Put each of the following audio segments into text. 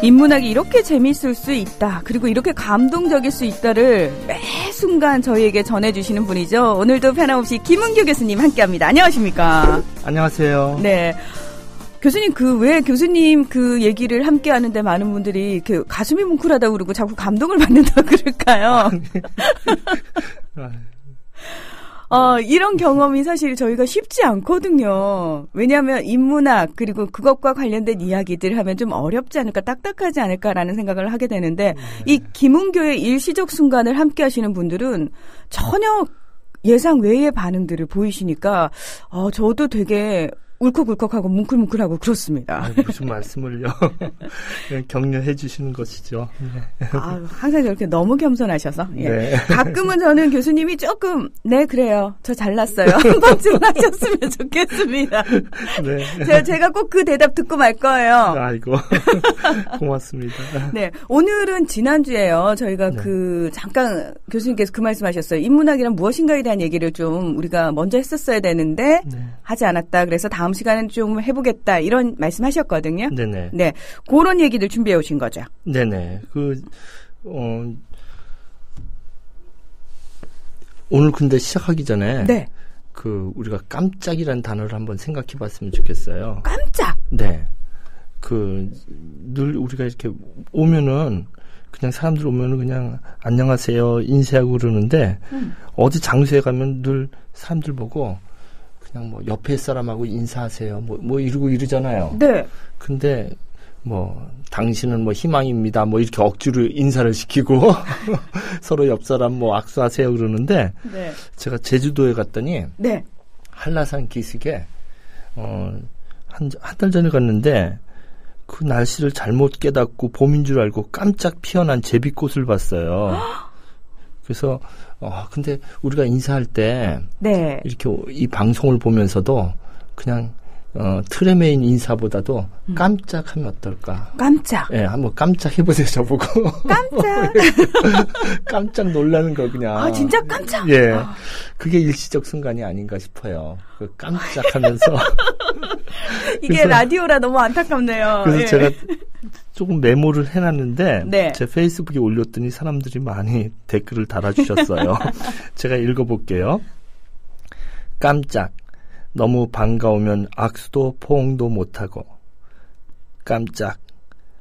인문학이 이렇게 재밌을 수 있다. 그리고 이렇게 감동적일 수 있다를 매 순간 저희에게 전해주시는 분이죠. 오늘도 변함없이 김은규 교수님 함께합니다. 안녕하십니까? 안녕하세요. 네. 교수님, 왜 교수님 그 얘기를 함께 하는데 많은 분들이 이렇게 가슴이 뭉클하다고 그러고 자꾸 감동을 받는다고 그럴까요? 이런 경험이 사실 저희가 쉽지 않거든요. 왜냐하면 인문학 그리고 그것과 관련된 이야기들 하면 좀 어렵지 않을까, 딱딱하지 않을까라는 생각을 하게 되는데 이 김은교의 일시적 순간을 함께 하시는 분들은 전혀 예상 외의 반응들을 보이시니까 저도 되게 울컥울컥하고 뭉클뭉클하고 그렇습니다. 무슨 말씀을요. 격려해 주시는 것이죠. 네. 항상 저렇게 너무 겸손하셔서. 예. 네. 가끔은 저는 교수님이 조금 네 그래요. 저 잘났어요. 한 번쯤은 하셨으면 좋겠습니다. 네. 제가 꼭 그 대답 듣고 말 거예요. 아이고 고맙습니다. 네, 오늘은 지난주에요. 저희가 네. 잠깐 교수님께서 그 말씀하셨어요. 인문학이란 무엇인가에 대한 얘기를 좀 우리가 먼저 했었어야 되는데 하지 않았다. 그래서 다음 시간은 좀 해보겠다 이런 말씀하셨거든요. 네네. 네, 그런 얘기들 준비해 오신 거죠. 네네. 오늘 근데 시작하기 전에 우리가 깜짝이라는 단어를 한번 생각해봤으면 좋겠어요. 깜짝. 네. 늘 우리가 이렇게 오면은 그냥 사람들 오면은 그냥 안녕하세요 인사하고 그러는데 어디 장소에 가면 늘 사람들 보고 그냥 뭐 옆에 사람하고 인사하세요. 뭐 이러잖아요. 네. 근데 당신은 희망입니다. 이렇게 억지로 인사를 시키고 서로 옆 사람 악수하세요 그러는데 제가 제주도에 갔더니 한라산 기슭에 한 달 전에 갔는데 그 날씨를 잘못 깨닫고 봄인 줄 알고 깜짝 피어난 제비꽃을 봤어요. 그래서 근데 우리가 인사할 때 이렇게 이 방송을 보면서도 그냥 틀에 매인 인사보다도 깜짝하면 어떨까? 깜짝. 예, 한번 깜짝 해보세요, 저보고. 깜짝. 깜짝 놀라는 거 그냥. 진짜 깜짝. 예, 그게 일시적 순간이 아닌가 싶어요. 깜짝하면서. 이게 라디오라 너무 안타깝네요. 그래서 제가 조금 메모를 해놨는데 제 페이스북에 올렸더니 사람들이 많이 댓글을 달아주셨어요. 제가 읽어볼게요. 깜짝. 너무 반가우면 악수도 포옹도 못하고. 깜짝.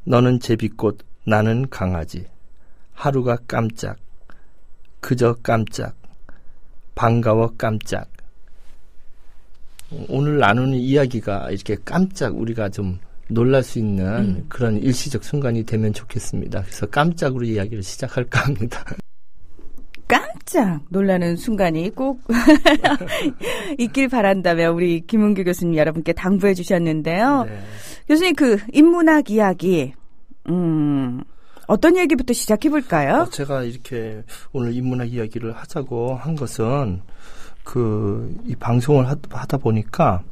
너는 제비꽃, 나는 강아지. 하루가 깜짝. 그저 깜짝. 반가워 깜짝. 오늘 나누는 이야기가 이렇게 깜짝 우리가 좀 놀랄 수 있는 그런 일시적 순간이 되면 좋겠습니다. 그래서 깜짝으로 이야기를 시작할까 합니다. 깜짝 놀라는 순간이 꼭 있길 바란다며 우리 김은규 교수님 여러분께 당부해 주셨는데요. 교수님 인문학 이야기 어떤 얘기부터 시작해 볼까요? 제가 이렇게 오늘 인문학 이야기를 하자고 한 것은 이 방송을 하다 보니까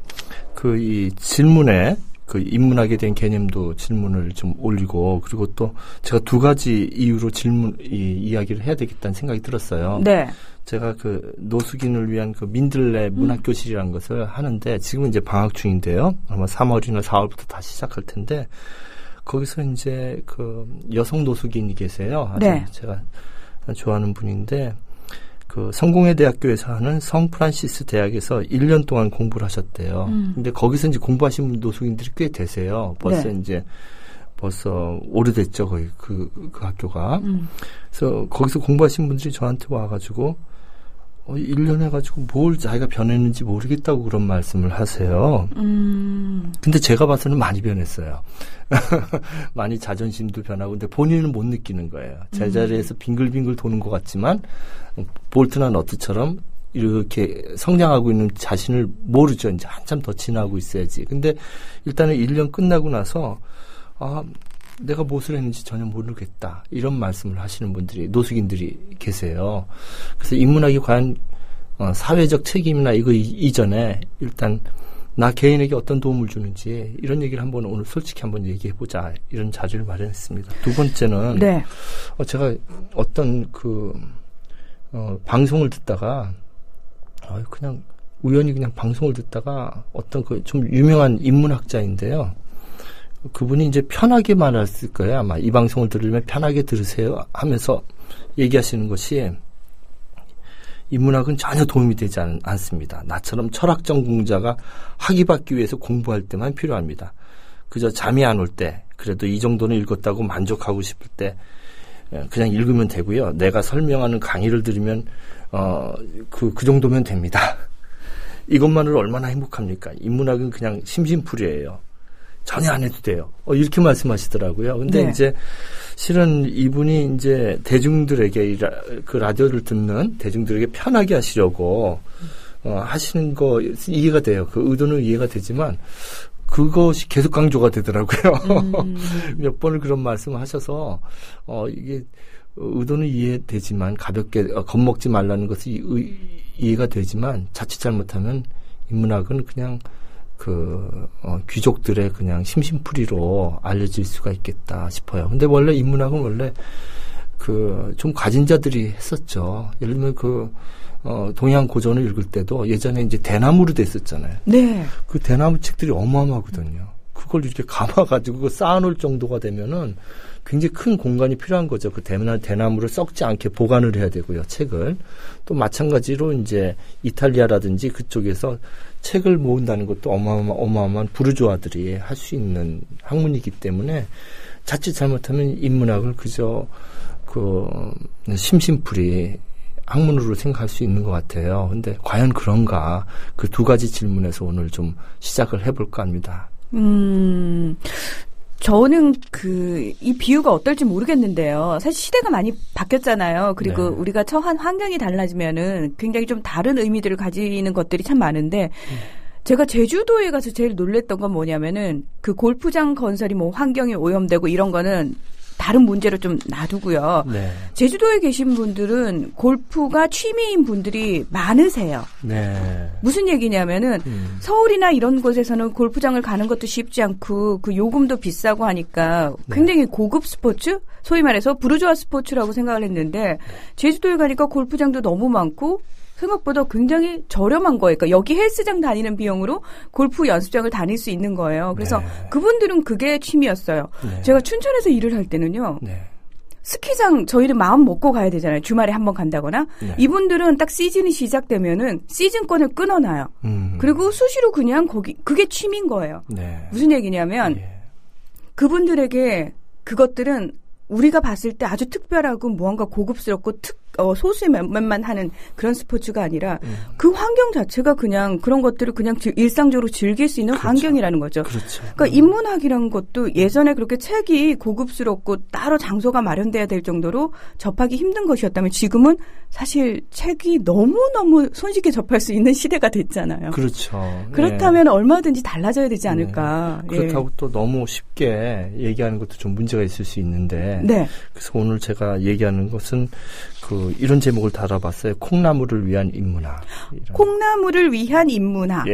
이 질문에 인문학에 대한 개념도 질문을 좀 올리고 그리고 또 제가 두 가지 이유로 이야기를 해야 되겠다는 생각이 들었어요. 제가 노숙인을 위한 민들레 문학교실이라는 것을 하는데 지금은 이제 방학 중인데요. 아마 3월이나 4월부터 다시 시작할 텐데 거기서 이제 여성 노숙인이 계세요. 아주 제가 좋아하는 분인데 성공회 대학교에서 하는 성프란시스 대학에서 1년 동안 공부를 하셨대요. 근데 거기서 이제 공부하신 노숙인들이 꽤 되세요. 벌써 오래됐죠, 거의 그 학교가. 그래서 거기서 공부하신 분들이 저한테 와가지고 1년 해가지고 뭘 자기가 변했는지 모르겠다고 그런 말씀을 하세요. 근데 제가 봐서는 많이 변했어요. 많이 자존심도 변하고, 근데 본인은 못 느끼는 거예요. 제자리에서 빙글빙글 도는 것 같지만, 볼트나 너트처럼 이렇게 성장하고 있는 자신을 모르죠. 이제 한참 더 지나고 있어야지. 근데 일단은 1년 끝나고 나서, 내가 무엇을 했는지 전혀 모르겠다. 이런 말씀을 하시는 분들이, 노숙인들이 계세요. 그래서 인문학이 과연 사회적 책임이나 이거 이전에 일단 나 개인에게 어떤 도움을 주는지 이런 얘기를 오늘 솔직히 한번 얘기해보자. 이런 자리를 마련했습니다. 두 번째는 제가 어떤 방송을 듣다가 그냥 우연히 그냥 방송을 듣다가 어떤 좀 유명한 인문학자인데요. 그분이 이제 편하게 말했을 거예요. 아마 이 방송을 들으면 편하게 들으세요 하면서 얘기하시는 것이 인문학은 전혀 도움이 되지 않습니다. 나처럼 철학 전공자가 학위 받기 위해서 공부할 때만 필요합니다. 그저 잠이 안 올 때, 그래도 이 정도는 읽었다고 만족하고 싶을 때 그냥 읽으면 되고요. 내가 설명하는 강의를 들으면 그 정도면 됩니다. 이것만으로 얼마나 행복합니까? 인문학은 그냥 심심풀이에요. 전혀 안 해도 돼요. 이렇게 말씀하시더라고요. 근데 네. 이제 실은 이분이 이제 대중들에게 그 라디오를 듣는 대중들에게 편하게 하시려고 하시는 거 이해가 돼요. 그 의도는 이해가 되지만 그것이 계속 강조가 되더라고요. 몇 번을 그런 말씀을 하셔서 이게 의도는 이해되지만 가볍게 겁먹지 말라는 것이 이해가 되지만 자칫 잘못하면 인문학은 그냥 귀족들의 그냥 심심풀이로 알려질 수가 있겠다 싶어요. 근데 원래 인문학은 원래 좀 가진 자들이 했었죠. 예를 들면 동양 고전을 읽을 때도 예전에 이제 대나무로 됐었잖아요. 네. 그 대나무 책들이 어마어마하거든요. 그걸 이렇게 감아가지고 쌓아놓을 정도가 되면은 굉장히 큰 공간이 필요한 거죠. 그 대나무를 썩지 않게 보관을 해야 되고요, 책을. 또 마찬가지로 이제 이탈리아라든지 그쪽에서 책을 모은다는 것도 어마어마한 부르주아들이 할 수 있는 학문이기 때문에 자칫 잘못하면 인문학을 그저 심심풀이 학문으로 생각할 수 있는 것 같아요. 근데 과연 그런가? 그 두 가지 질문에서 오늘 좀 시작을 해볼까 합니다. 저는 이 비유가 어떨지 모르겠는데요. 사실 시대가 많이 바뀌었잖아요. 그리고 네. 우리가 처한 환경이 달라지면은 굉장히 좀 다른 의미들을 가지는 것들이 참 많은데, 제가 제주도에 가서 제일 놀랬던 건 뭐냐면은 그 골프장 건설이 뭐 환경이 오염되고 이런 거는 다른 문제로 좀 놔두고요. 네. 제주도에 계신 분들은 골프가 취미인 분들이 많으세요. 네. 무슨 얘기냐면은 서울이나 이런 곳에서는 골프장을 가는 것도 쉽지 않고 그 요금도 비싸고 하니까 굉장히 고급 스포츠? 소위 말해서 부르주아 스포츠라고 생각을 했는데 제주도에 가니까 골프장도 너무 많고 생각보다 굉장히 저렴한 거예요. 그러니까 여기 헬스장 다니는 비용으로 골프 연습장을 다닐 수 있는 거예요. 그래서 그분들은 그게 취미였어요. 제가 춘천에서 일을 할 때는요. 스키장 저희는 마음 먹고 가야 되잖아요. 주말에 한번 간다거나. 이분들은 딱 시즌이 시작되면은 시즌권을 끊어놔요. 그리고 수시로 그냥 그게 취미인 거예요. 무슨 얘기냐면 그분들에게 그것들은 우리가 봤을 때 아주 특별하고 무언가 고급스럽고 소수의 몇몇만 하는 그런 스포츠가 아니라 그 환경 자체가 그냥 그런 것들을 그냥 일상적으로 즐길 수 있는 그렇죠. 환경이라는 거죠. 그렇죠. 그러니까 인문학이라는 것도 예전에 그렇게 책이 고급스럽고 따로 장소가 마련돼야 될 정도로 접하기 힘든 것이었다면 지금은 사실 책이 너무너무 손쉽게 접할 수 있는 시대가 됐잖아요. 그렇죠. 그렇다면 얼마든지 달라져야 되지 않을까. 그렇다고 또 너무 쉽게 얘기하는 것도 좀 문제가 있을 수 있는데 그래서 오늘 제가 얘기하는 것은 이런 제목을 달아봤어요. 콩나물을 위한 인문학. 콩나물을 위한 인문학.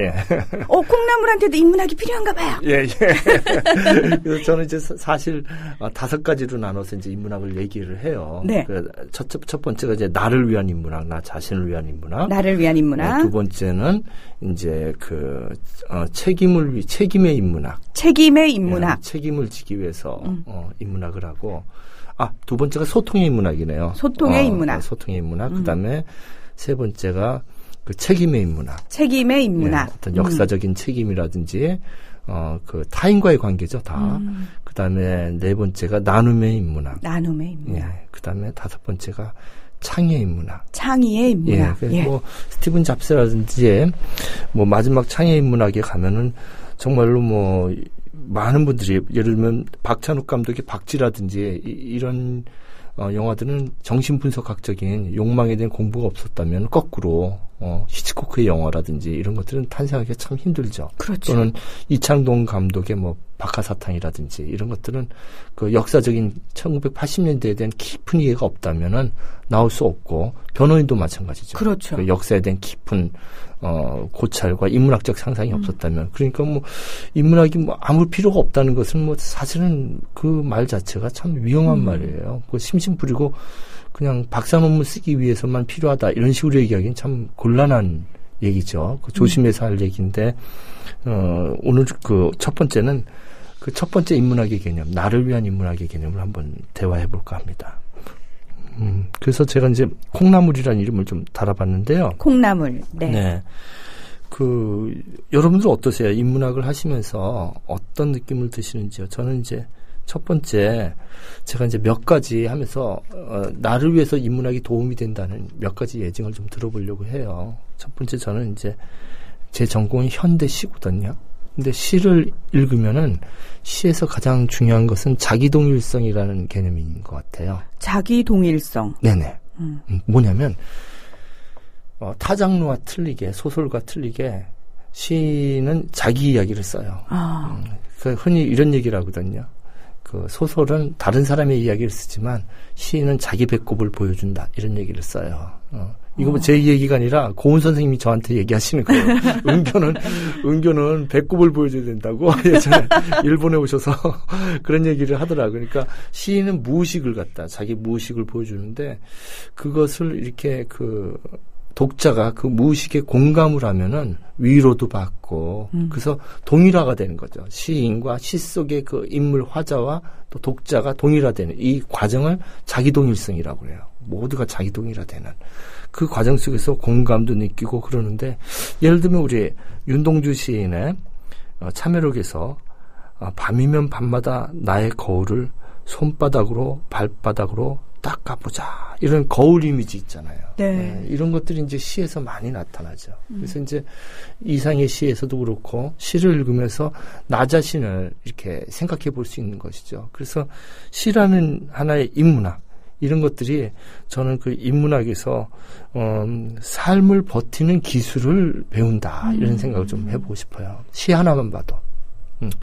콩나물한테도 인문학이 필요한가 봐요. 그래서 저는 이제 사실 5가지로 나눠서 이제 인문학을 얘기를 해요. 첫 번째가 이제 나를 위한 인문학, 나 자신을 위한 인문학. 나를 위한 인문학. 두 번째는 이제 책임의 인문학. 책임의 인문학. 책임을 지기 위해서 인문학을 하고. 두 번째가 소통의 인문학이네요. 소통의 인문학. 소통의 인문학. 그다음에 세 번째가 책임의 인문학. 책임의 인문학. 어떤 역사적인 책임이라든지 타인과의 관계죠, 다. 그다음에 네 번째가 나눔의 인문학. 나눔의 인문학. 그다음에 다섯 번째가 창의의 인문학. 창의의 인문학. 그리고 스티븐 잡스라든지 마지막 창의의 인문학에 가면은 정말로 많은 분들이 예를 들면 박찬욱 감독의 박쥐라든지 이런 영화들은 정신분석학적인 욕망에 대한 공부가 없었다면 거꾸로 히치코크의 영화라든지 이런 것들은 탄생하기가 참 힘들죠. 그렇죠. 또는 이창동 감독의 박하사탕이라든지 이런 것들은 역사적인 1980년대에 대한 깊은 이해가 없다면은 나올 수 없고 변호인도 마찬가지죠. 그렇죠. 역사에 대한 깊은 고찰과 인문학적 상상이 없었다면 그러니까 인문학이 아무 필요가 없다는 것은 사실은 그 말 자체가 참 위험한 말이에요. 심심부리고 그냥 박사 논문 쓰기 위해서만 필요하다 이런 식으로 얘기하기는 참 곤란한 얘기죠. 조심해서 할 얘기인데 오늘 첫 번째는 그 첫 번째 인문학의 개념, 나를 위한 인문학의 개념을 한번 대화해 볼까 합니다. 그래서 제가 이제 콩나물이라는 이름을 좀 달아봤는데요. 콩나물, 네. 네. 여러분들 어떠세요? 인문학을 하시면서 어떤 느낌을 드시는지요? 저는 이제 첫 번째, 제가 이제 몇 가지 하면서, 나를 위해서 인문학이 도움이 된다는 몇 가지 예증을 좀 들어보려고 해요. 첫 번째, 저는 이제 제 전공이 현대 시거든요. 근데 시를 읽으면은 시에서 가장 중요한 것은 자기동일성이라는 개념인 것 같아요. 자기동일성. 네네. 뭐냐면, 타 장르와 틀리게, 소설과 틀리게 시는 자기 이야기를 써요. 흔히 이런 얘기를 하거든요. 소설은 다른 사람의 이야기를 쓰지만 시인은 자기 배꼽을 보여준다. 이런 얘기를 써요. 이거 뭐 제 얘기가 아니라 고은 선생님이 저한테 얘기하시는 거예요. 은교는 배꼽을 보여줘야 된다고 예전에 일본에 오셔서 그런 얘기를 하더라고요. 그러니까 시인은 무의식을 갖다 자기 무의식을 보여주는데 그것을 이렇게 독자가 그 무의식에 공감을 하면은 위로도 받고 그래서 동일화가 되는 거죠. 시인과 시 속의 그 인물 화자와 또 독자가 동일화되는 이 과정을 자기동일성이라고 해요. 모두가 자기동일화되는 그 과정 속에서 공감도 느끼고 그러는데 예를 들면 우리 윤동주 시인의 참회록에서 밤이면 밤마다 나의 거울을 손바닥으로 발바닥으로 닦아보자. 이런 거울 이미지 있잖아요. 네. 이런 것들이 이제 시에서 많이 나타나죠. 그래서 이제 이상의 시에서도 그렇고 시를 읽으면서 나 자신을 이렇게 생각해 볼 수 있는 것이죠. 그래서 시라는 하나의 인문학, 이런 것들이 저는 그 인문학에서 삶을 버티는 기술을 배운다. 이런 생각을 좀 해보고 싶어요. 시 하나만 봐도.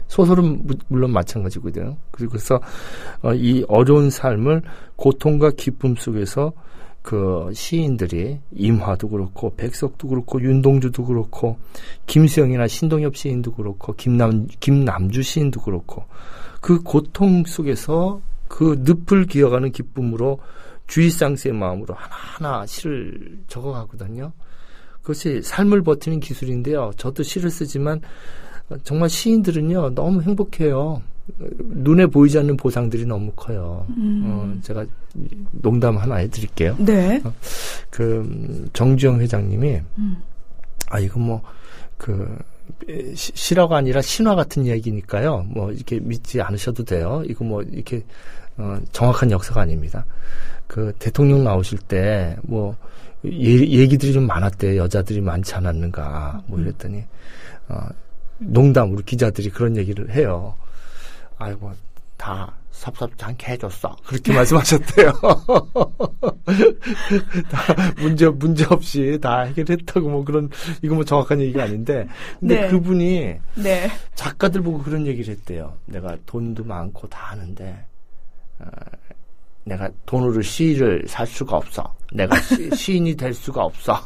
소설은 물론 마찬가지거든요. 그래서 이 어려운 삶을 고통과 기쁨 속에서 그 시인들이 임화도 그렇고 백석도 그렇고 윤동주도 그렇고 김수영이나 신동엽 시인도 그렇고 김남주 시인도 그렇고 그 고통 속에서 그 늪을 기어가는 기쁨으로 주의상스의 마음으로 하나하나 시를 적어가거든요. 그것이 삶을 버티는 기술인데요. 저도 시를 쓰지만 정말 시인들은요 너무 행복해요. 눈에 보이지 않는 보상들이 너무 커요. 제가 농담 하나 해드릴게요. 네. 정주영 회장님이 이거 시라가 아니라 신화 같은 이야기니까요. 이렇게 믿지 않으셔도 돼요. 이거 이렇게 정확한 역사가 아닙니다. 대통령 나오실 때 얘기들이 좀 많았대요. 여자들이 많지 않았는가 이랬더니 농담으로 기자들이 그런 얘기를 해요. 아이고 다 섭섭지 않게 해줬어. 그렇게 말씀하셨대요. 다 문제 없이 다 해결했다고 이거 정확한 얘기가 아닌데. 근데 네. 그분이 네. 작가들 보고 그런 얘기를 했대요. 내가 돈도 많고 다 하는데 내가 돈으로 시를 살 수가 없어. 내가 시인이 될 수가 없어.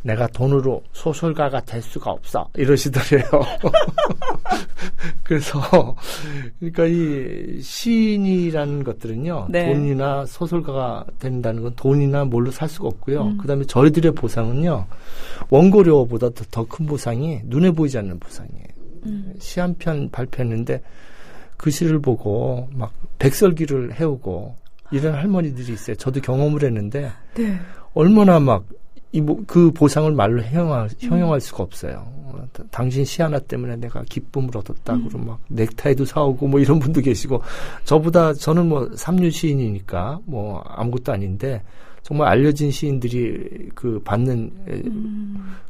내가 돈으로 소설가가 될 수가 없어. 이러시더래요. 그래서, 그러니까 이 시인이라는 것들은요, 네. 돈이나 소설가가 된다는 건 돈이나 뭘로 살 수가 없고요. 그 다음에 저희들의 보상은요, 원고료보다 더 큰 보상이 눈에 보이지 않는 보상이에요. 시 한 편 발표했는데 그 시를 보고 막 백설기를 해오고 이런 할머니들이 있어요. 저도 경험을 했는데, 네. 얼마나 그 보상을 말로 형용할 수가 없어요. 당신 시 하나 때문에 내가 기쁨을 얻었다. 그러고 넥타이도 사오고 이런 분도 계시고, 저는 삼류 시인이니까 아무것도 아닌데, 정말 알려진 시인들이 받는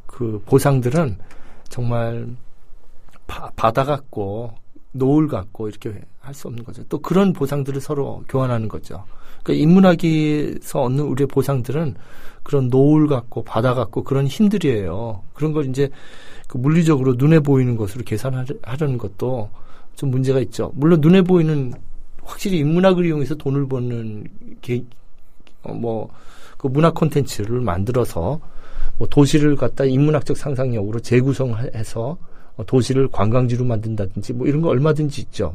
그 보상들은 정말 바다 같고, 노을 같고, 이렇게 할 수 없는 거죠. 또 그런 보상들을 서로 교환하는 거죠. 그러니까 인문학에서 얻는 우리의 보상들은 그런 노을 같고 바다 같고 그런 힘들이에요. 그런 걸 이제 물리적으로 눈에 보이는 것으로 계산하려는 것도 좀 문제가 있죠. 물론 눈에 보이는 확실히 인문학을 이용해서 돈을 버는 그 문학 콘텐츠를 만들어서 도시를 갖다 인문학적 상상력으로 재구성해서 도시를 관광지로 만든다든지 이런 거 얼마든지 있죠.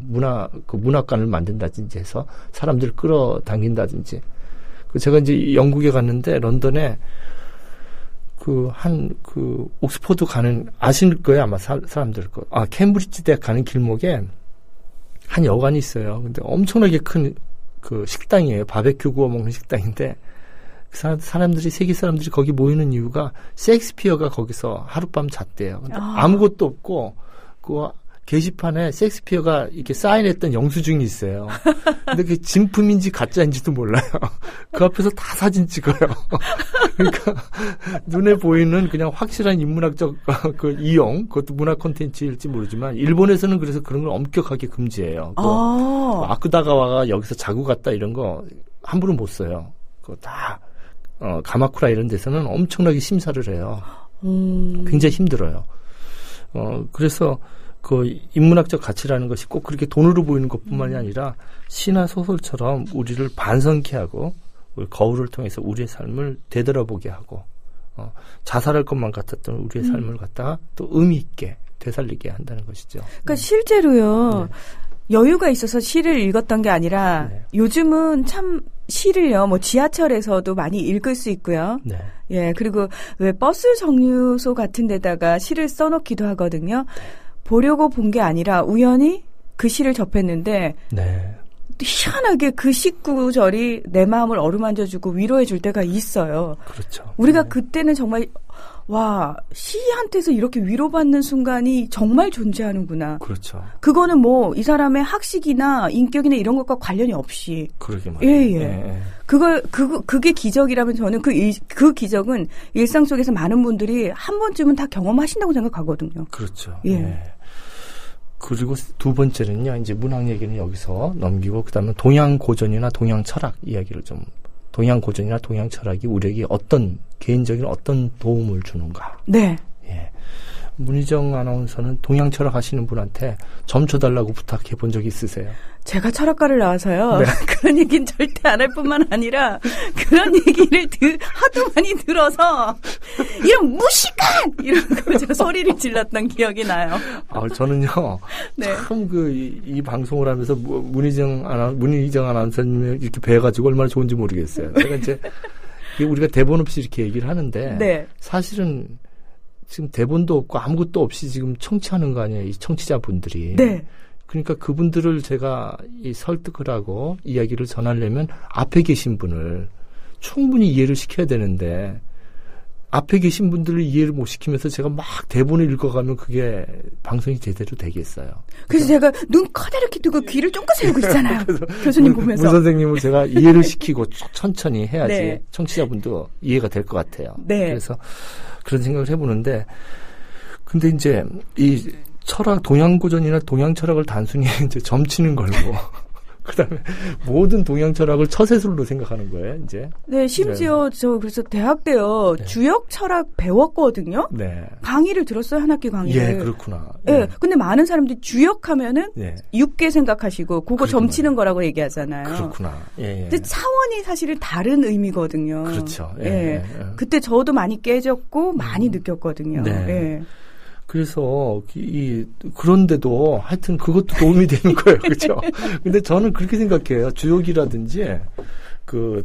문학관을 만든다든지 해서 사람들을 끌어당긴다든지. 제가 이제 영국에 갔는데 런던에 옥스퍼드 가는, 아실 거예요, 아마 사람들. 케임브리지 대학 가는 길목에 한 여관이 있어요. 근데 엄청나게 큰 식당이에요. 바베큐 구워 먹는 식당인데, 사람들이, 세계 사람들이 거기 모이는 이유가 셰익스피어가 거기서 하룻밤 잤대요. 근데 아무것도 없고, 게시판에 셰익스피어가 이렇게 사인했던 영수증이 있어요. 근데 그게 진품인지 가짜인지도 몰라요. 그 앞에서 다 사진 찍어요. 그러니까 눈에 보이는 그냥 확실한 인문학적 이용, 그것도 문화 콘텐츠일지 모르지만 일본에서는 그래서 그런 걸 엄격하게 금지해요. 아쿠다가와가 여기서 자고 갔다 이런 거 함부로 못 써요. 그거 다 가마쿠라 이런 데서는 엄청나게 심사를 해요. 굉장히 힘들어요. 그래서 인문학적 가치라는 것이 꼭 그렇게 돈으로 보이는 것뿐만이 아니라 시나 소설처럼 우리를 반성케 하고 우리 거울을 통해서 우리의 삶을 되돌아보게 하고 자살할 것만 같았던 우리의 삶을 갖다가 또 의미 있게 되살리게 한다는 것이죠. 그러니까 실제로요. 여유가 있어서 시를 읽었던 게 아니라 요즘은 참 시를요. 지하철에서도 많이 읽을 수 있고요. 네. 예, 그리고 왜 버스 정류소 같은 데다가 시를 써놓기도 하거든요. 보려고 본 게 아니라 우연히 그 시를 접했는데 희한하게 그 시구절이 내 마음을 어루만져주고 위로해줄 때가 있어요. 그렇죠. 우리가 그때는 정말 시한테서 이렇게 위로받는 순간이 정말 존재하는구나. 그렇죠. 그거는 이 사람의 학식이나 인격이나 이런 것과 관련이 없이. 그러게 말이에요. 예. 그게 기적이라면 저는 그 기적은 일상 속에서 많은 분들이 한 번쯤은 다 경험하신다고 생각하거든요. 그렇죠. 예. 그리고 두 번째는요, 이제 문학 얘기는 여기서 넘기고, 그 다음에 동양 고전이나 동양 철학 이야기를 동양 고전이나 동양 철학이 우리에게 개인적인 어떤 도움을 주는가. 네. 예. 문희정 아나운서는 동양 철학 하시는 분한테 점쳐달라고 부탁해 본 적이 있으세요? 제가 철학과를 나와서요. 그런 얘기는 절대 안 할 뿐만 아니라 그런 얘기를 하도 많이 들어서 이런 무식한! 이러고 제가 소리를 질렀던 기억이 나요. 저는요. 참 이 방송을 하면서 문희정 아나운서님을 이렇게 뵈가지고 얼마나 좋은지 모르겠어요. 제가 이제 우리가 대본 없이 이렇게 얘기를 하는데 사실은 지금 대본도 없고 아무것도 없이 지금 청취하는 거 아니에요. 이 청취자분들이. 네. 그러니까 그분들을 제가 설득을 하고 이야기를 전하려면 앞에 계신 분을 충분히 이해를 시켜야 되는데 앞에 계신 분들을 이해를 못 시키면서 제가 막 대본을 읽어가면 그게 방송이 제대로 되겠어요. 그래서 제가 눈 커다랗게 뜨고 귀를 쫑긋 세우고 있잖아요. 교수님 보면서. 문 선생님을 제가 이해를 시키고 천천히 해야지 청취자분도 이해가 될 것 같아요. 그래서 그런 생각을 해보는데 근데 이제 이 동양 고전이나 동양 철학을 단순히 이제 점치는 걸로 그다음에 모든 동양 철학을 처세술로 생각하는 거예요, 이제. 네, 심지어 저 그래서 대학 때요 주역 철학 배웠거든요. 강의를 들었어요, 한 학기 강의를. 예, 그렇구나. 예. 근데 많은 사람들이 주역하면은 육계 생각하시고 그거 점치는 거라고 얘기하잖아요. 그렇구나. 근데 차원이 사실은 다른 의미거든요. 그렇죠. 그때 저도 많이 깨졌고 많이 느꼈거든요. 그래서 그런데도 하여튼 그것도 도움이 되는 거예요. 그렇죠? 근데 저는 그렇게 생각해요. 주역이라든지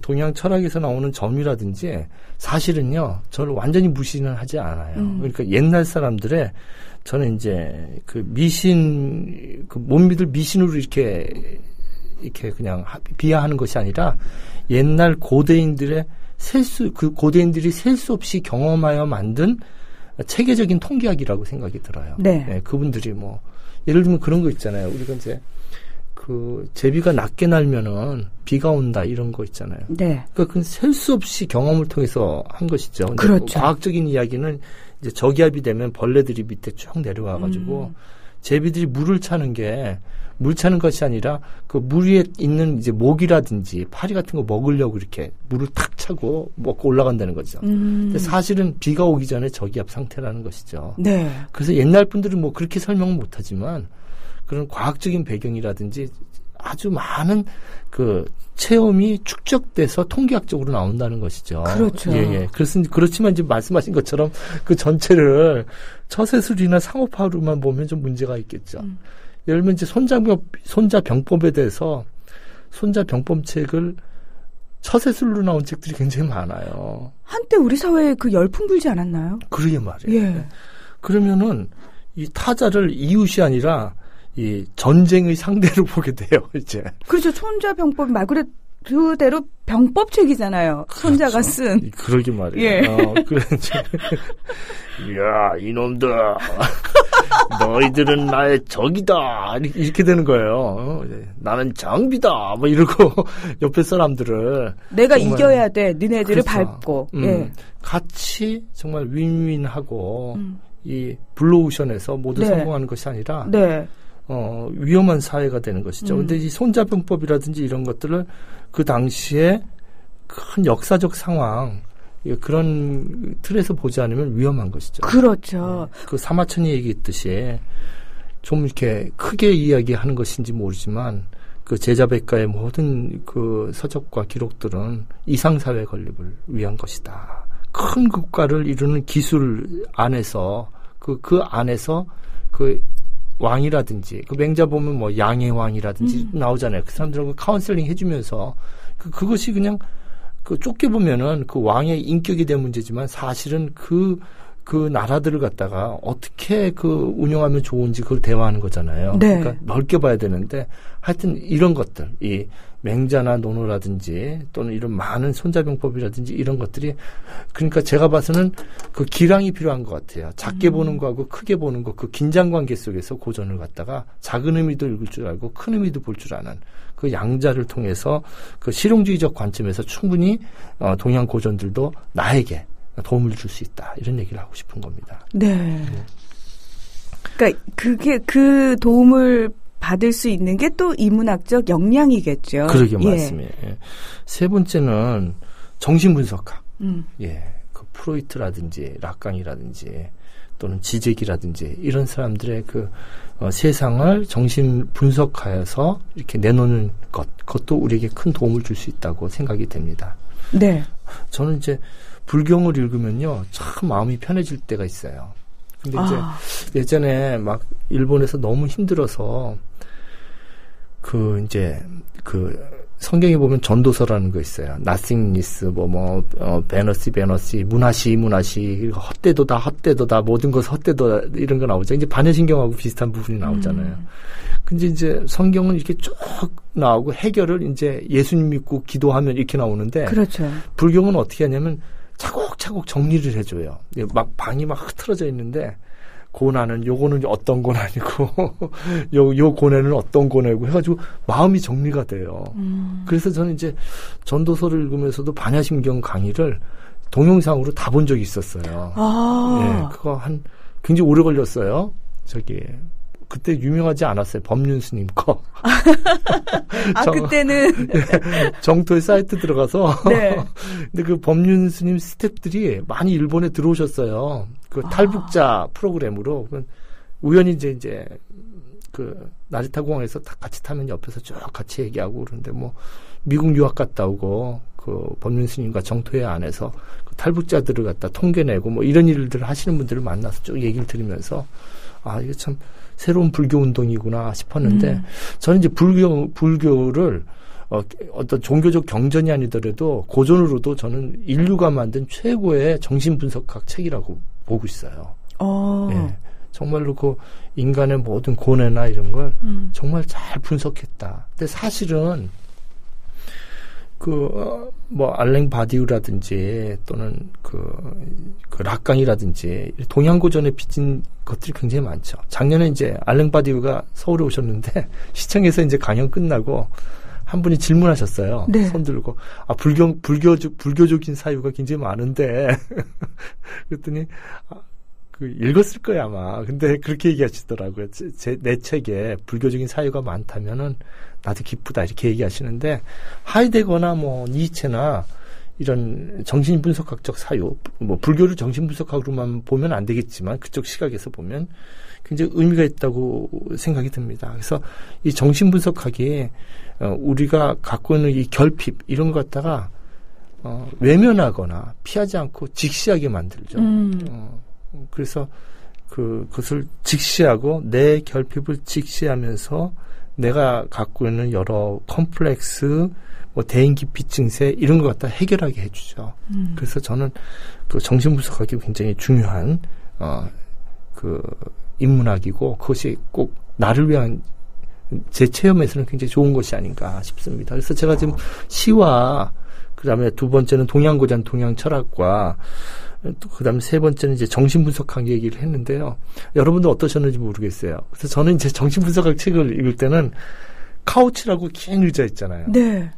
동양 철학에서 나오는 점이라든지 사실은요. 저를 완전히 무시는 하지 않아요. 그러니까 옛날 사람들의 저는 이제 못 믿을 미신으로 이렇게 그냥 비하하는 것이 아니라 옛날 고대인들이 셀 수 없이 경험하여 만든 체계적인 통계학이라고 생각이 들어요. 그분들이 예를 들면 그런 거 있잖아요. 우리가 이제 제비가 낮게 날면은 비가 온다 이런 거 있잖아요. 그러니까 그건 셀 수 없이 경험을 통해서 한 것이죠. 그렇죠. 과학적인 이야기는 이제 저기압이 되면 벌레들이 밑에 쭉 내려와가지고 제비들이 물을 차는 게 물 차는 것이 아니라 그 물 위에 있는 이제 모기라든지 파리 같은 거 먹으려고 이렇게 물을 탁 차고 먹고 올라간다는 거죠. 근데 사실은 비가 오기 전에 저기압 상태라는 것이죠. 그래서 옛날 분들은 그렇게 설명은 못하지만 그런 과학적인 배경이라든지 아주 많은 체험이 축적돼서 통계학적으로 나온다는 것이죠. 그렇죠. 그렇지만 지금 말씀하신 것처럼 그 전체를 처세술이나 상호파로만 보면 좀 문제가 있겠죠. 예를 들면 이제 손자병법에 대해서 손자병법 책을 처세술로 나온 책들이 굉장히 많아요. 한때 우리 사회에 그 열풍 불지 않았나요? 그러게 말이에요. 예. 그러면은 이 타자를 이웃이 아니라 이 전쟁의 상대로 보게 돼요, 이제. 그렇죠. 손자병법 말 그대로 병법책이잖아요. 그렇죠. 손자가 쓴. 그러게 말이에요. 예. 그래서 야, 이놈들. 너희들은 나의 적이다. 이렇게 되는 거예요. 나는 장비다. 뭐 이러고 옆에 사람들을 내가 이겨야 돼. 너네들을 그렇죠. 밟고. 예. 같이 정말 윈윈하고 이 블루오션에서 모두 네. 성공하는 것이 아니라 네. 위험한 사회가 되는 것이죠. 근데 이 손자병법이라든지 이런 것들을 그 당시에 큰 역사적 상황 그런 틀에서 보지 않으면 위험한 것이죠. 그렇죠. 그 사마천이 얘기했듯이 좀 이렇게 크게 이야기하는 것인지 모르지만 그 제자백가의 모든 그 서적과 기록들은 이상사회 건립을 위한 것이다. 큰 국가를 이루는 기술 안에서 그 안에서 그 왕이라든지 그 맹자 보면 뭐 양의 왕이라든지 나오잖아요. 그 사람들하고 카운셀링 해주면서 그것이 그냥 그 좁게 보면은 그 왕의 인격에 대한 문제지만 사실은 그 나라들을 갖다가 어떻게 그 운영하면 좋은지 그걸 대화하는 거잖아요. 네. 그러니까 넓게 봐야 되는데 하여튼 이런 것들, 이 맹자나 논어라든지 또는 이런 많은 손자병법이라든지 이런 것들이 그러니까 제가 봐서는 그 기량이 필요한 것 같아요. 작게 보는 거하고 크게 보는 거 그 긴장 관계 속에서 고전을 갖다가 작은 의미도 읽을 줄 알고 큰 의미도 볼 줄 아는 그 양자를 통해서 그 실용주의적 관점에서 충분히 동양 고전들도 나에게 도움을 줄 수 있다. 이런 얘기를 하고 싶은 겁니다. 네. 그러니까 그게 그 도움을 받을 수 있는 게 또 이문학적 역량이겠죠. 그러게 예. 맞습니다. 예. 세 번째는 정신분석학. 예. 그 프로이트라든지 락강이라든지 또는 지제기라든지 이런 사람들의 그 세상을 정신 분석하여서 이렇게 내놓는 그것도 우리에게 큰 도움을 줄 수 있다고 생각이 됩니다. 네. 저는 이제 불경을 읽으면요, 참 마음이 편해질 때가 있어요. 근데 이제 예전에 막 일본에서 너무 힘들어서 성경에 보면 전도서라는 거 있어요. nothingness, 베너시, 문화시, 헛되도다, 모든 것 헛되도다, 이런 거 나오죠. 이제 반야신경하고 비슷한 부분이 나오잖아요. 근데 이제 성경은 이렇게 쭉 나오고 해결을 이제 예수님 믿고 기도하면 이렇게 나오는데. 그렇죠. 불경은 어떻게 하냐면 차곡차곡 정리를 해줘요. 막 방이 막 흐트러져 있는데, 고난은 요거는 어떤 고난이고 요 고난은 어떤 고난이고 해가지고 마음이 정리가 돼요. 그래서 저는 이제 전도서를 읽으면서도 반야신경 강의를 동영상으로 다 본 적이 있었어요. 예, 그거 굉장히 오래 걸렸어요. 그때 유명하지 않았어요. 법륜 스님 거. 그때는 정토의 사이트 들어가서. 네. 근데 그 법륜 스님 스태프들이 많이 일본에 들어오셨어요. 그 탈북자 프로그램으로. 우연히 이제 나리타 공항에서 다 같이 타면 옆에서 쭉 같이 얘기하고 그러는데 미국 유학 갔다 오고 그 법륜 스님과 정토회 안에서 그 탈북자들을 갖다 통계내고 이런 일들을 하시는 분들을 만나서 쭉 얘기를 들으면서 이게 참 새로운 불교 운동이구나 싶었는데 저는 이제 불교를 어떤 종교적 경전이 아니더라도 고전으로도 저는 인류가 만든 최고의 정신분석학 책이라고 보고 있어요. 예, 정말로 그 인간의 모든 고뇌나 이런 걸 정말 잘 분석했다. 근데 사실은 알랭 바디우라든지 또는 그 락강이라든지 동양 고전에 빚진 것들이 굉장히 많죠. 작년에 이제 알랭 바디우가 서울에 오셨는데 시청에서 이제 강연 끝나고 한 분이 질문하셨어요. 네. 손 들고 불교적인 사유가 굉장히 많은데 그랬더니 읽었을 거야 아마. 근데 그렇게 얘기하시더라고요. 내 책에 불교적인 사유가 많다면은 나도 기쁘다 이렇게 얘기하시는데 하이데거나 니체나 이런 정신분석학적 사유, 불교를 정신분석학으로만 보면 안 되겠지만 그쪽 시각에서 보면 굉장히 의미가 있다고 생각이 듭니다. 그래서 이 정신분석학이 우리가 갖고 있는 이 결핍 이런 것 갖다가 외면하거나 피하지 않고 직시하게 만들죠. 그래서 그것을 직시하고 내 결핍을 직시하면서 내가 갖고 있는 여러 컴플렉스, 뭐 대인기피 증세 이런 것 갖다 해결하게 해주죠. 그래서 저는 그 정신분석학이 굉장히 중요한 그 인문학이고 그것이 꼭 나를 위한 제 체험에서는 굉장히 좋은 것이 아닌가 싶습니다. 그래서 제가 지금 시와 그다음에 두 번째는 동양고전 동양철학과 또 그다음에 세 번째는 이제 정신분석학 얘기를 했는데요. 여러분들 어떠셨는지 모르겠어요. 그래서 저는 이제 정신분석학 책을 읽을 때는 카우치라고 긴 의자 있잖아요. 네.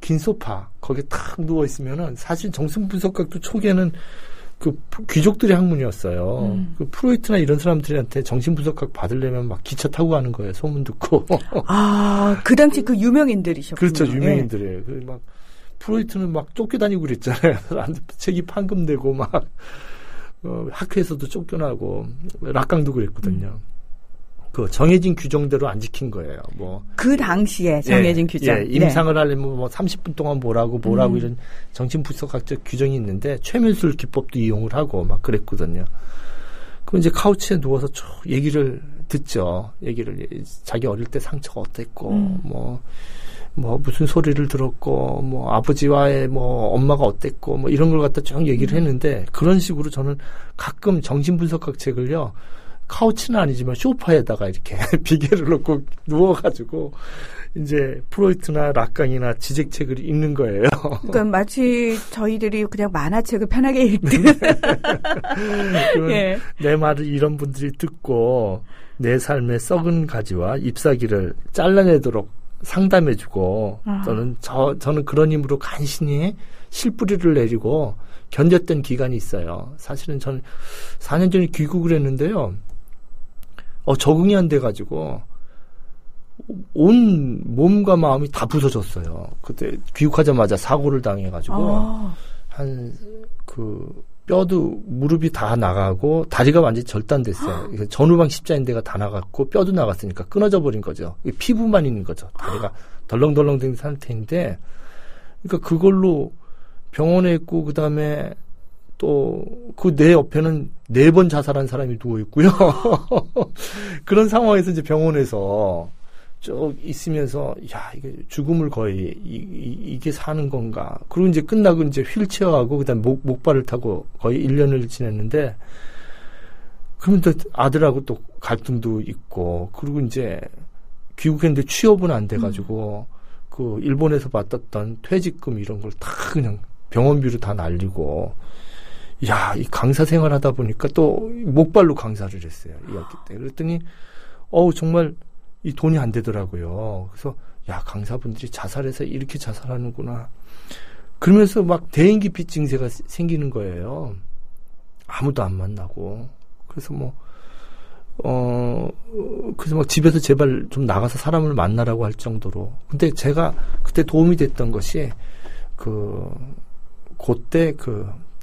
긴 소파 거기에 탁 누워 있으면은 사실 정신분석학도 초기에는 그 귀족들의 학문이었어요. 그 프로이트나 이런 사람들한테 정신분석학 받으려면 막 기차 타고 가는 거예요. 소문 듣고. 아, 그 당시 그 유명인들이셨군요. 그렇죠, 유명인들이에요. 그 막 프로이트는 막 쫓겨다니고 그랬잖아요. 책이 판금되고 막 학회에서도 쫓겨나고 락강도 그랬거든요. 그 정해진 규정대로 안 지킨 거예요. 뭐 그 당시에 정해진 규정. 예, 임상을 하려면 뭐 30분 동안 뭐라고 이런 정신분석학적 규정이 있는데 최면술 기법도 이용을 하고 막 그랬거든요. 그럼 이제 카우치에 누워서 쭉 얘기를 듣죠. 얘기를 자기 어릴 때 상처가 어땠고 뭐 무슨 소리를 들었고 뭐 아버지와의 뭐 엄마가 어땠고 뭐 이런 걸 갖다 쭉 얘기를 했는데 그런 식으로 저는 가끔 정신분석학 책을요. 카우치는 아니지만 소파에다가 이렇게 비계를 놓고 누워가지고 이제 프로이트나 락강이나 지적책을 읽는 거예요. 그러니까 마치 저희들이 그냥 만화책을 편하게 읽듯. 예. 내 말을 이런 분들이 듣고 내 삶의 썩은 가지와 잎사귀를 잘라내도록 상담해주고 저는 그런 힘으로 간신히 실뿌리를 내리고 견뎠던 기간이 있어요. 사실은 저는 4년 전에 귀국을 했는데요. 적응이 안 돼가지고 온 몸과 마음이 다 부서졌어요. 그때 귀국하자마자 사고를 당해가지고 뼈도 무릎이 다 나가고 다리가 완전히 절단됐어요. 전후방 십자인대가 다 나갔고 뼈도 나갔으니까 끊어져 버린 거죠. 피부만 있는 거죠. 다리가 덜렁덜렁 된 상태인데 그러니까 그걸로 병원에 있고 그다음에 또 그 내 옆에는 4번 자살한 사람이 누워 있고요. 그런 상황에서 이제 병원에서 쭉 있으면서 야 이게 죽음을 거의 이게 사는 건가. 그리고 이제 끝나고 이제 휠체어하고 그다음 목발을 타고 거의 1년을 지냈는데 그러면 또 아들하고 또 갈등도 있고 그리고 이제 귀국했는데 취업은 안 돼가지고 그 일본에서 받았던 퇴직금 이런 걸 다 그냥 병원비로 다 날리고 야, 이 강사 생활하다 보니까 또 목발로 강사를 했어요. 2학기 때. 그랬더니 정말 이 돈이 안 되더라고요. 그래서 야, 강사분들이 자살해서 이렇게 자살하는구나. 그러면서 막 대인기피 증세가 생기는 거예요. 아무도 안 만나고. 그래서 그래서 막 집에서 제발 좀 나가서 사람을 만나라고 할 정도로. 근데 제가 그때 도움이 됐던 것이 그때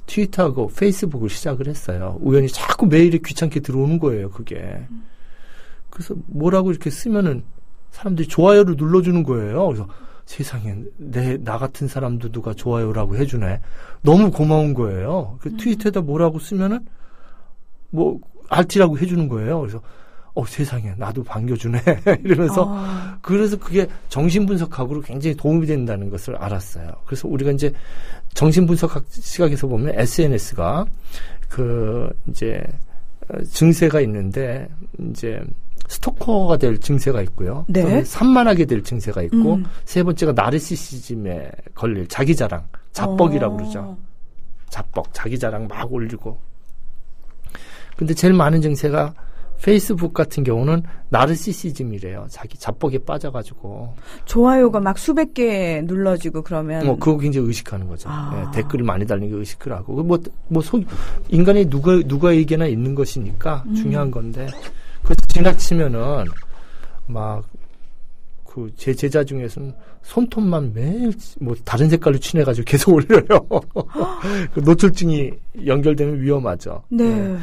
트위터하고 페이스북을 시작을 했어요. 우연히 자꾸 메일에 귀찮게 들어오는 거예요, 그게. 그래서 뭐라고 이렇게 쓰면은 사람들이 좋아요를 눌러주는 거예요. 그래서 세상에, 나 같은 사람도 누가 좋아요라고 해주네. 너무 고마운 거예요. 그 트위터에다 뭐라고 쓰면은 RT라고 해주는 거예요. 그래서 세상에, 나도 반겨주네. 이러면서, 그래서 그게 정신분석학으로 굉장히 도움이 된다는 것을 알았어요. 그래서 우리가 이제 정신분석학 시각에서 보면 SNS가 이제 증세가 있는데, 이제 스토커가 될 증세가 있고요. 네. 산만하게 될 증세가 있고, 세 번째가 나르시시즘에 걸릴 자기자랑, 자뻑이라고 그러죠. 자뻑, 자기자랑 막 올리고. 근데 제일 많은 증세가 페이스북 같은 경우는 나르시시즘이래요. 자기 자뻑에 빠져가지고. 좋아요가 막 수백 개 눌러지고 그러면. 그거 굉장히 의식하는 거죠. 네, 댓글을 많이 달리는 게 의식을 하고. 인간의 누구에게나 있는 것이니까 중요한 건데. 그 지나치면은 제 제자 중에서는 손톱만 매일 다른 색깔로 칠해가지고 계속 올려요. 그 노출증이 연결되면 위험하죠. 네.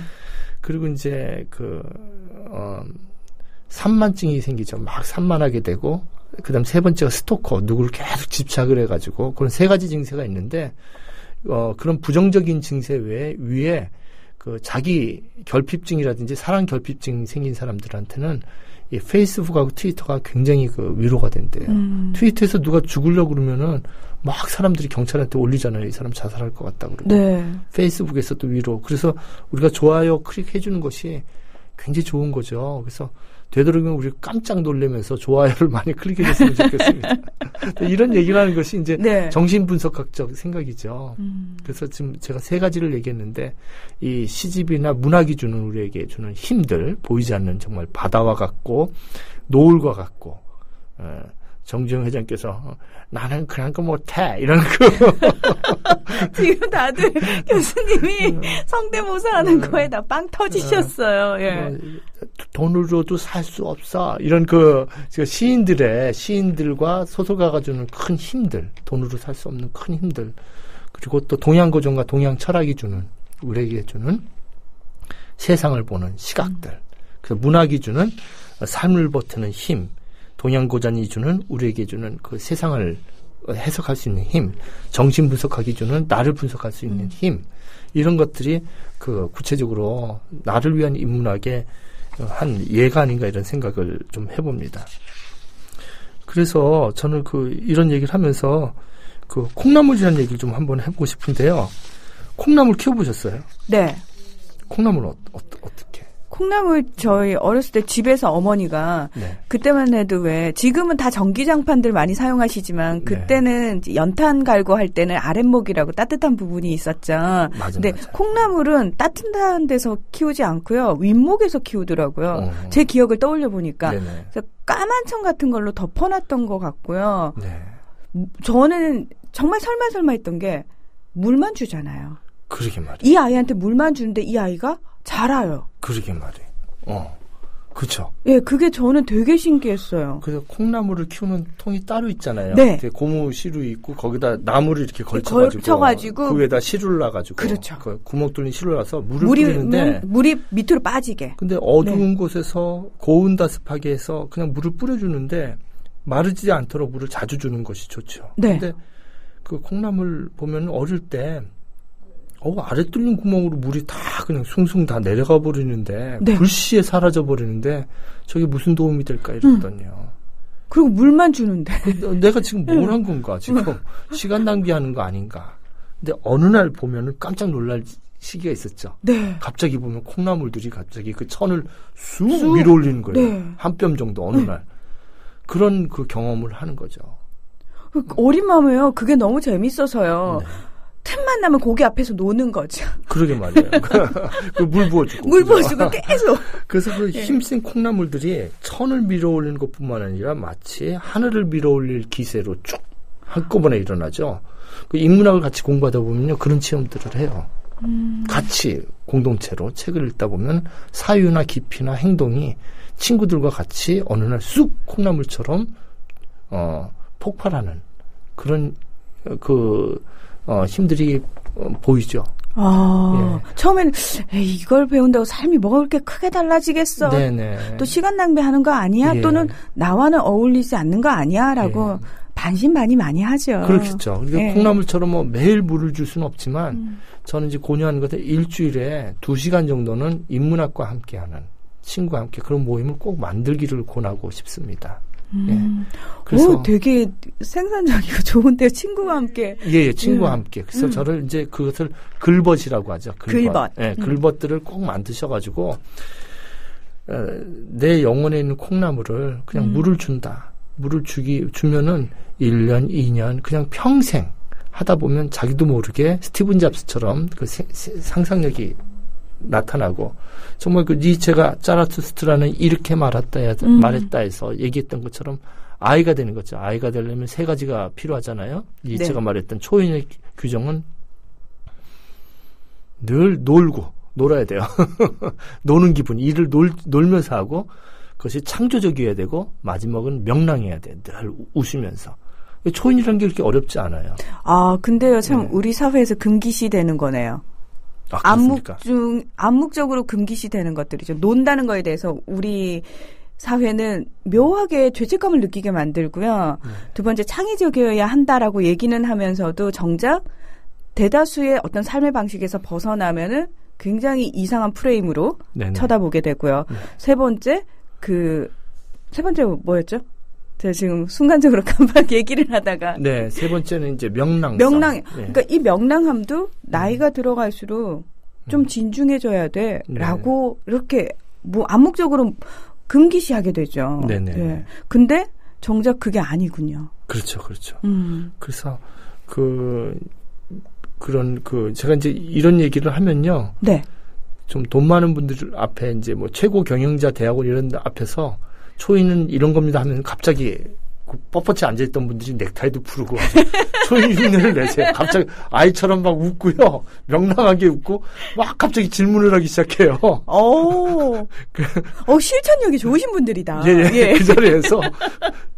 그리고 이제 산만증이 생기죠. 막 산만하게 되고, 그 다음 세 번째가 스토커, 누구를 계속 집착을 해가지고, 그런 세 가지 증세가 있는데, 그런 부정적인 증세 위에 자기 결핍증이라든지 사랑 결핍증 생긴 사람들한테는 이 페이스북하고 트위터가 굉장히 그 위로가 된대요. 트위터에서 누가 죽으려고 그러면은 막 사람들이 경찰한테 올리잖아요. 이 사람 자살할 것 같다 그러고. 네. 페이스북에서 또 위로. 그래서 우리가 좋아요 클릭해 주는 것이 굉장히 좋은 거죠. 그래서 되도록이면 우리 깜짝 놀라면서 좋아요를 많이 클릭해 줬으면 좋겠습니다. 이런 얘기를 하는 것이 이제 네. 정신분석학적 생각이죠. 그래서 지금 제가 3가지를 얘기했는데 이 시집이나 문학이 주는 우리에게 주는 힘들, 보이지 않는 정말 바다와 같고 노을과 같고 정주영 회장께서 나는 그런 거 못해 이런 거 지금 다들 교수님이 성대모사 하는 거에 다 빵 터지셨어요. 예. 돈으로도 살 수 없어 이런 시인들과 소설가가 주는 큰 힘들, 돈으로 살 수 없는 큰 힘들, 그리고 또 동양고전과 동양 철학이 주는 우리에게 주는 세상을 보는 시각들, 그래서 문학이 주는 삶을 버티는 힘, 동양고전이 주는 우리에게 주는 그 세상을 해석할 수 있는 힘, 정신분석학이 주는 나를 분석할 수 있는 힘, 이런 것들이 그 구체적으로 나를 위한 인문학의 한 예가 아닌가 이런 생각을 좀 해봅니다. 그래서 저는 이런 얘기를 하면서 콩나물이라는 얘기를 좀 한번 해보고 싶은데요. 콩나물 키워보셨어요? 네. 콩나물 어떻게? 콩나물 저희 어렸을 때 집에서 어머니가 네. 그때만 해도 지금은 다 전기장판들 많이 사용하시지만 그때는 네. 연탄 갈고 할 때는 아랫목이라고 따뜻한 부분이 있었죠. 근데 콩나물은 따뜻한 데서 키우지 않고요. 윗목에서 키우더라고요. 제 기억을 떠올려 보니까. 그래서 까만 천 같은 걸로 덮어놨던 것 같고요. 네. 저는 정말 설마 했던 게 물만 주잖아요. 그러게 말이에요. 이 아이한테 물만 주는데 이 아이가 자라요. 그러게 말이에요. 그렇죠. 예, 그게 저는 되게 신기했어요. 그래서 콩나물을 키우는 통이 따로 있잖아요. 네. 고무 시루 있고 거기다 나무를 이렇게 걸쳐가지고 그 위에다 시루를 놔가지고 그렇죠. 구멍 뚫린 시루를 놔서 물을 뿌리는데 물이 밑으로 빠지게. 근데 어두운 곳에서 고온다습하게 해서 그냥 물을 뿌려주는데 마르지 않도록 물을 자주 주는 것이 좋죠. 네. 근데 그 콩나물 보면 어릴 때 아래 뚫린 구멍으로 물이 다 그냥 숭숭 다 내려가 버리는데 네. 불시에 사라져 버리는데 저게 무슨 도움이 될까 이러거든요. 그리고 물만 주는데 내가 지금 뭘 한 건가 지금 시간 낭비하는 거 아닌가. 근데 어느 날 보면은 깜짝 놀랄 시기가 있었죠. 네. 갑자기 보면 콩나물들이 갑자기 그 천을 쑥 위로 올리는 거예요. 네. 한 뼘 정도 어느 날. 그런 그 경험을 하는 거죠. 어린 마음에요. 그게 너무 재밌어서요. 네. 틈만 나면 고기 앞에서 노는 거죠. 그러게 말이에요. 물 부어주고. 물 부어주고 계속. 그래서 그 힘센 콩나물들이 천을 밀어올리는 것뿐만 아니라 마치 하늘을 밀어올릴 기세로 쭉 한꺼번에 일어나죠. 그 인문학을 같이 공부하다 보면요. 그런 체험들을 해요. 같이 공동체로 책을 읽다 보면 사유나 깊이나 행동이 친구들과 같이 어느 날 쑥 콩나물처럼 폭발하는 그런 힘들이 보이죠. 예. 처음엔 이걸 배운다고 삶이 뭐가 그렇게 크게 달라지겠어. 네네. 또 시간 낭비하는 거 아니야? 예. 또는 나와는 어울리지 않는 거 아니야? 라고 반신반의 많이 하죠. 그렇겠죠. 그러니까 콩나물처럼 매일 물을 줄 수는 없지만 저는 이제 권유하는 것은 일주일에 2시간 정도는 인문학과 함께하는 친구와 함께 그런 모임을 꼭 만들기를 권하고 싶습니다. 예. 그래서 되게 생산적이고 좋은데요. 친구와 함께. 예, 친구와 함께. 그래서 저를 이제 그것을 글벗이라고 하죠. 글벗. 예, 글벗들을 꼭 만드셔가지고 내 영혼에 있는 콩나물을 그냥 물을 준다. 물을 주면은 1년, 2년, 그냥 평생 하다 보면 자기도 모르게 스티븐 잡스처럼 그 상상력이 나타나고 정말 그 니체가 자라투스트라는 이렇게 말했다 해서 얘기했던 것처럼 아이가 되는 거죠. 아이가 되려면 3가지가 필요하잖아요. 니체가 말했던 초인의 규정은 늘 놀아야 돼요. 노는 기분, 일을 놀면서 하고 그것이 창조적이어야 되고 마지막은 명랑해야 돼. 늘 웃으면서. 초인이라는 게 그렇게 어렵지 않아요. 아, 근데요, 참 우리 사회에서 금기시 되는 거네요. 암묵적으로 금기시 되는 것들이죠. 논다는 거에 대해서 우리 사회는 묘하게 죄책감을 느끼게 만들고요. 2번째, 창의적이어야 한다라고 얘기는 하면서도 정작 대다수의 어떤 삶의 방식에서 벗어나면은 굉장히 이상한 프레임으로 쳐다보게 되고요. 3번째, 세 번째 뭐였죠? 제가 지금 순간적으로 깜빡 얘기를 하다가. 네, 세 번째는 이제 명랑성. 네. 그러니까 이 명랑함도 나이가 들어갈수록 좀 진중해져야 돼. 네. 라고 이렇게 뭐 암묵적으로 금기시하게 되죠. 네네. 네. 근데 정작 그게 아니군요. 그렇죠. 그래서 제가 이제 이런 얘기를 하면요. 네. 좀 돈 많은 분들 앞에 이제 뭐 최고 경영자 대학원 이런 데 앞에서 초이는 이런 겁니다 하면 갑자기 뻣뻣이 앉아있던 분들이 넥타이도 풀고 초이 흉내를 내세요. 갑자기 아이처럼 막 웃고요. 명랑하게 웃고 막 갑자기 질문을 하기 시작해요. 실천력이 좋으신 분들이다. 예. 그 자리에서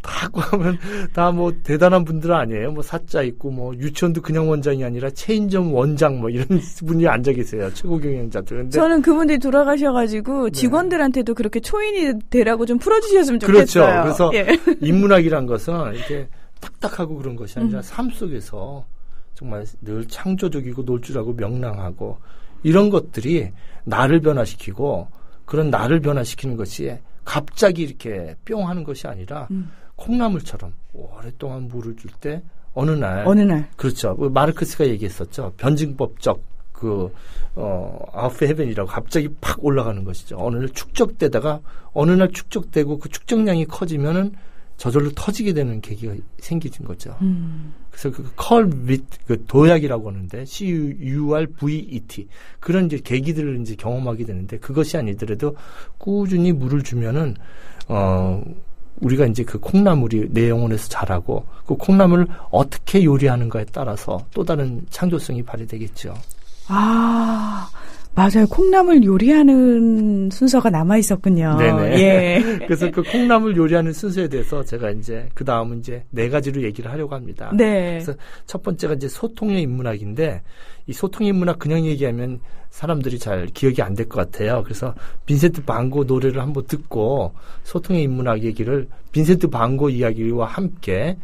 다 하면 다 뭐 대단한 분들 아니에요. 뭐 사자 있고 뭐 유치원도 그냥 원장이 아니라 체인점 원장 뭐 이런 분이 앉아 계세요. 최고 경영자들. 근데 저는 그분들이 돌아가셔가지고 직원들한테도 그렇게 초인이 되라고 좀 풀어주셨으면 그렇죠. 좋겠어요. 그래서 인문학이란 것은 이렇게 딱딱하고 그런 것이 아니라 삶 속에서 정말 늘 창조적이고 놀 줄 알고 명랑하고 이런 것들이 나를 변화시키고 그런 나를 변화시키는 것이 갑자기 이렇게 뿅 하는 것이 아니라 콩나물처럼 오랫동안 물을 줄 때 어느 날 그렇죠. 마르크스가 얘기했었죠. 변증법적 아웃 헤븐이라고 갑자기 팍 올라가는 것이죠. 어느 날 축적되고 그 축적량이 커지면은 저절로 터지게 되는 계기가 생기진 거죠. 그래서 그 도약이라고 하는데 CURVET 그런 이제 계기들을 이제 경험하게 되는데 그것이 아니더라도 꾸준히 물을 주면은 우리가 이제 그 콩나물이 내 영혼에서 자라고 그 콩나물을 어떻게 요리하는가에 따라서 또 다른 창조성이 발휘되겠죠. 맞아요. 콩나물 요리하는 순서가 남아 있었군요. 네네. 예. 그래서 그 콩나물 요리하는 순서에 대해서 제가 이제 그 다음은 이제 4가지로 얘기를 하려고 합니다. 네. 그래서 첫 번째가 이제 소통의 인문학인데 이 소통의 인문학 그냥 얘기하면 사람들이 잘 기억이 안 될 것 같아요. 그래서 빈센트 반 고 노래를 한번 듣고 소통의 인문학 얘기를 빈센트 반 고 이야기와 함께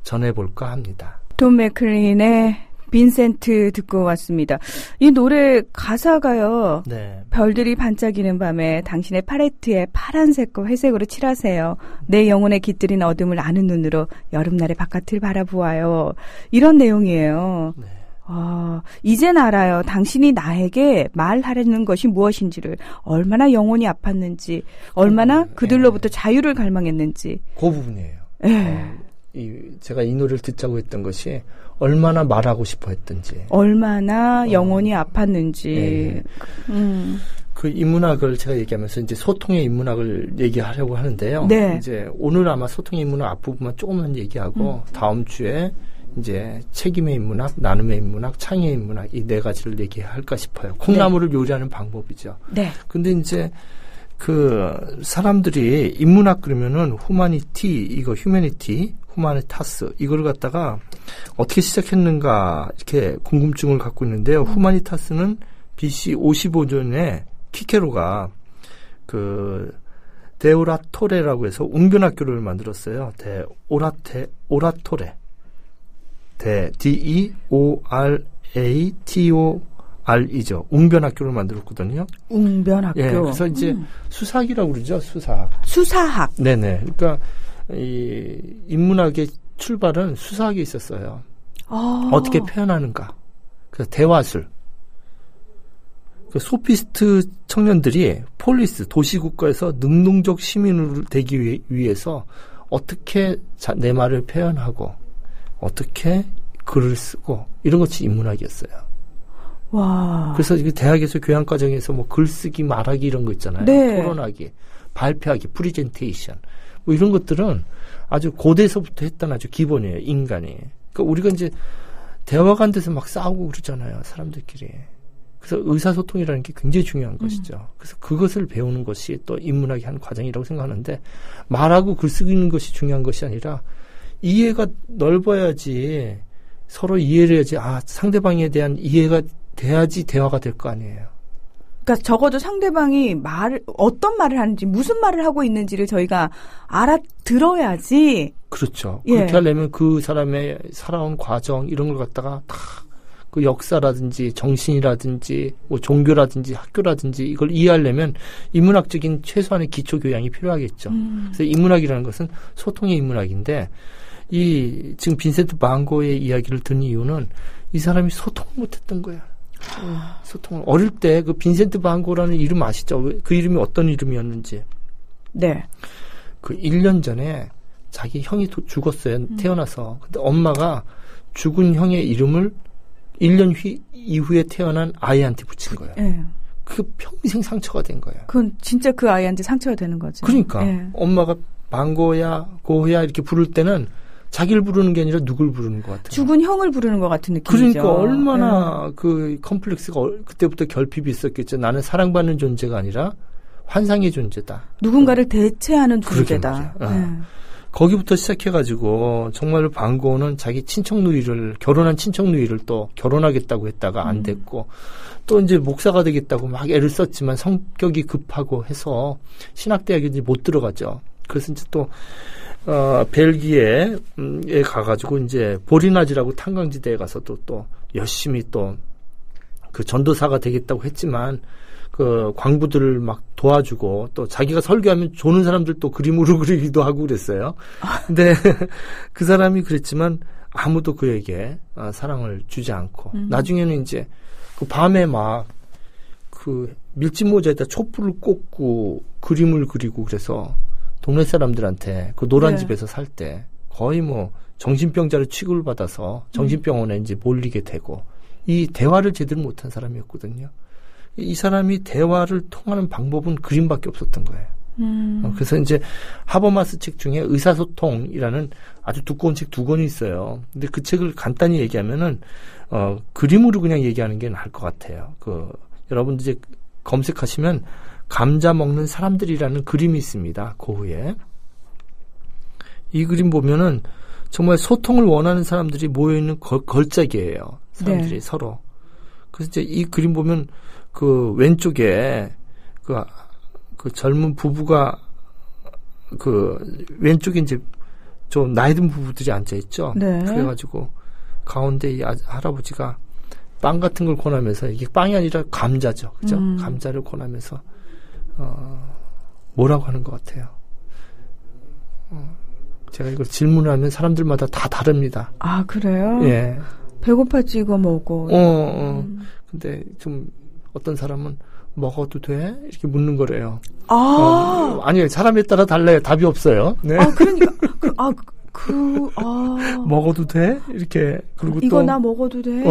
전해볼까 합니다. 톰 맥클린의 빈센트 듣고 왔습니다. 이 노래 가사가요. 네. 별들이 반짝이는 밤에 당신의 팔레트에 파란색과 회색으로 칠하세요. 내 영혼에 깃들인 어둠을 아는 눈으로 여름날의 바깥을 바라보아요. 이런 내용이에요. 네. 이젠 알아요. 당신이 나에게 말하려는 것이 무엇인지를, 얼마나 영혼이 아팠는지, 얼마나 그들로부터 자유를 갈망했는지. 그 부분이에요. 제가 이 노래를 듣자고 했던 것이 얼마나 말하고 싶어 했던지. 얼마나 영혼이 아팠는지. 그 인문학을 제가 얘기하면서 이제 소통의 인문학을 얘기하려고 하는데요. 네. 이제 오늘 아마 소통의 인문학 앞부분만 조금만 얘기하고 다음 주에 이제 책임의 인문학, 나눔의 인문학, 창의의 인문학 이 4가지를 얘기할까 싶어요. 콩나물을 요리하는 방법이죠. 네. 근데 이제 그 사람들이 인문학 그러면은 휴머니티, 후마니타스 이걸 갖다가 어떻게 시작했는가 이렇게 궁금증을 갖고 있는데요. 후마니타스는 BC 55년에 키케로가 그 데오라토레라고 해서 웅변학교를 만들었어요. 오라토레. DEORATOR이죠. 웅변학교를 만들었거든요. 웅변학교. 예, 그래서 이제 수사학이라고 그러죠. 수사학. 네네. 그러니까 이 인문학의 출발은 수사학에 있었어요. 어떻게 표현하는가. 그래서 대화술. 그 소피스트 청년들이 폴리스 도시국가에서 능동적 시민으로 되기 위해서 어떻게 내 말을 표현하고 어떻게 글을 쓰고 이런 것이 인문학이었어요. 와. 그래서 대학에서 교양과정에서 뭐 글쓰기, 말하기 이런 거 있잖아요. 네. 토론하기, 발표하기, 프리젠테이션 뭐 이런 것들은 아주 고대에서부터 했던 아주 기본이에요. 인간이. 그러니까 우리가 이제 대화가 안 돼서 막 싸우고 그러잖아요. 사람들끼리. 그래서 의사소통이라는 게 굉장히 중요한 것이죠. 그래서 그것을 배우는 것이 또 인문학의 한 과정이라고 생각하는데 말하고 글쓰는 것이 중요한 것이 아니라 이해가 넓어야지 서로 이해를 해야지 상대방에 대한 이해가 돼야지 대화가 될 거 아니에요. 그러니까 적어도 상대방이 어떤 말을 하는지 무슨 말을 하고 있는지를 저희가 알아들어야지. 그렇죠. 예. 그렇게 하려면 그 사람의 살아온 과정 이런 걸 갖다가 다 그 역사라든지 정신이라든지 뭐 종교라든지 학교라든지 이걸 이해하려면 인문학적인 최소한의 기초 교양이 필요하겠죠. 그래서 인문학이라는 것은 소통의 인문학인데 이 지금 빈센트 반 고의 이야기를 듣는 이유는 이 사람이 소통을 못했던 거야. 소통을 어릴 때 그 빈센트 반 고라는 이름 아시죠? 그 이름이 어떤 이름이었는지. 네. 그 1년 전에 자기 형이 죽었어요. 태어나서. 근데 엄마가 죽은 형의 이름을 1년 이후에 태어난 아이한테 붙인 거예요. 네. 그 평생 상처가 된 거예요. 그건 진짜 그 아이한테 상처가 되는 거죠. 그러니까 네. 엄마가 반고야 고야 이렇게 부를 때는 자기를 부르는 게 아니라 누굴 부르는 것 같아요. 죽은 형을 부르는 것 같은 느낌이죠. 그러니까 얼마나 그 컴플렉스가 그때부터 결핍이 있었겠죠. 나는 사랑받는 존재가 아니라 환상의 존재다. 누군가를 대체하는 존재다. 거기부터 시작해가지고 정말로 반고는 자기 결혼한 친척 누이를 또 결혼하겠다고 했다가 안 됐고 또 이제 목사가 되겠다고 막 애를 썼지만 성격이 급하고 해서 신학대학에 이제 못 들어가죠. 그래서 이제 또 벨기에에 가가지고 이제 보리나지라고 탄광지대에 가서 또 열심히 또 그 전도사가 되겠다고 했지만 그 광부들을 막 도와주고 또 자기가 설교하면 조는 사람들 또 그림으로 그리기도 하고 그랬어요. 근데 그 사람이 그랬지만 아무도 그에게 사랑을 주지 않고 나중에는 이제 그 밤에 막 그 밀짚 모자에다 촛불을 꽂고 그림을 그리고 그래서 동네 사람들한테 그 노란 집에서 살 때 거의 뭐 정신병자로 취급을 받아서 정신병원에 이제 몰리게 되고 이 대화를 제대로 못한 사람이었거든요. 이 사람이 대화를 통하는 방법은 그림밖에 없었던 거예요. 그래서 이제 하버마스 책 중에 의사소통이라는 아주 두꺼운 책 2권이 있어요. 근데 그 책을 간단히 얘기하면은 그림으로 그냥 얘기하는 게 나을 것 같아요. 여러분들 이제 검색하시면 감자 먹는 사람들이라는 그림이 있습니다. 고흐에. 이 그림 보면은 정말 소통을 원하는 사람들이 모여있는 걸작이에요. 사람들이 서로. 그래서 이제 이 그림 보면 그 왼쪽에 그 젊은 부부가 그 왼쪽에 이제 좀 나이 든 부부들이 앉아있죠. 네. 그래가지고 가운데 이 할아버지가 빵 같은 걸 권하면서 이게 빵이 아니라 감자죠. 그죠? 감자를 권하면서 뭐라고 하는 것 같아요. 제가 이걸 질문을 하면 사람들마다 다 다릅니다. 아, 그래요? 예. 배고팠지 이거 먹어. 근데 좀 어떤 사람은 먹어도 돼? 이렇게 묻는 거래요. 아니요. 사람에 따라 달라요. 답이 없어요. 네. 그러니까 먹어도 돼? 이렇게. 그리고 이거 또 나 먹어도 돼?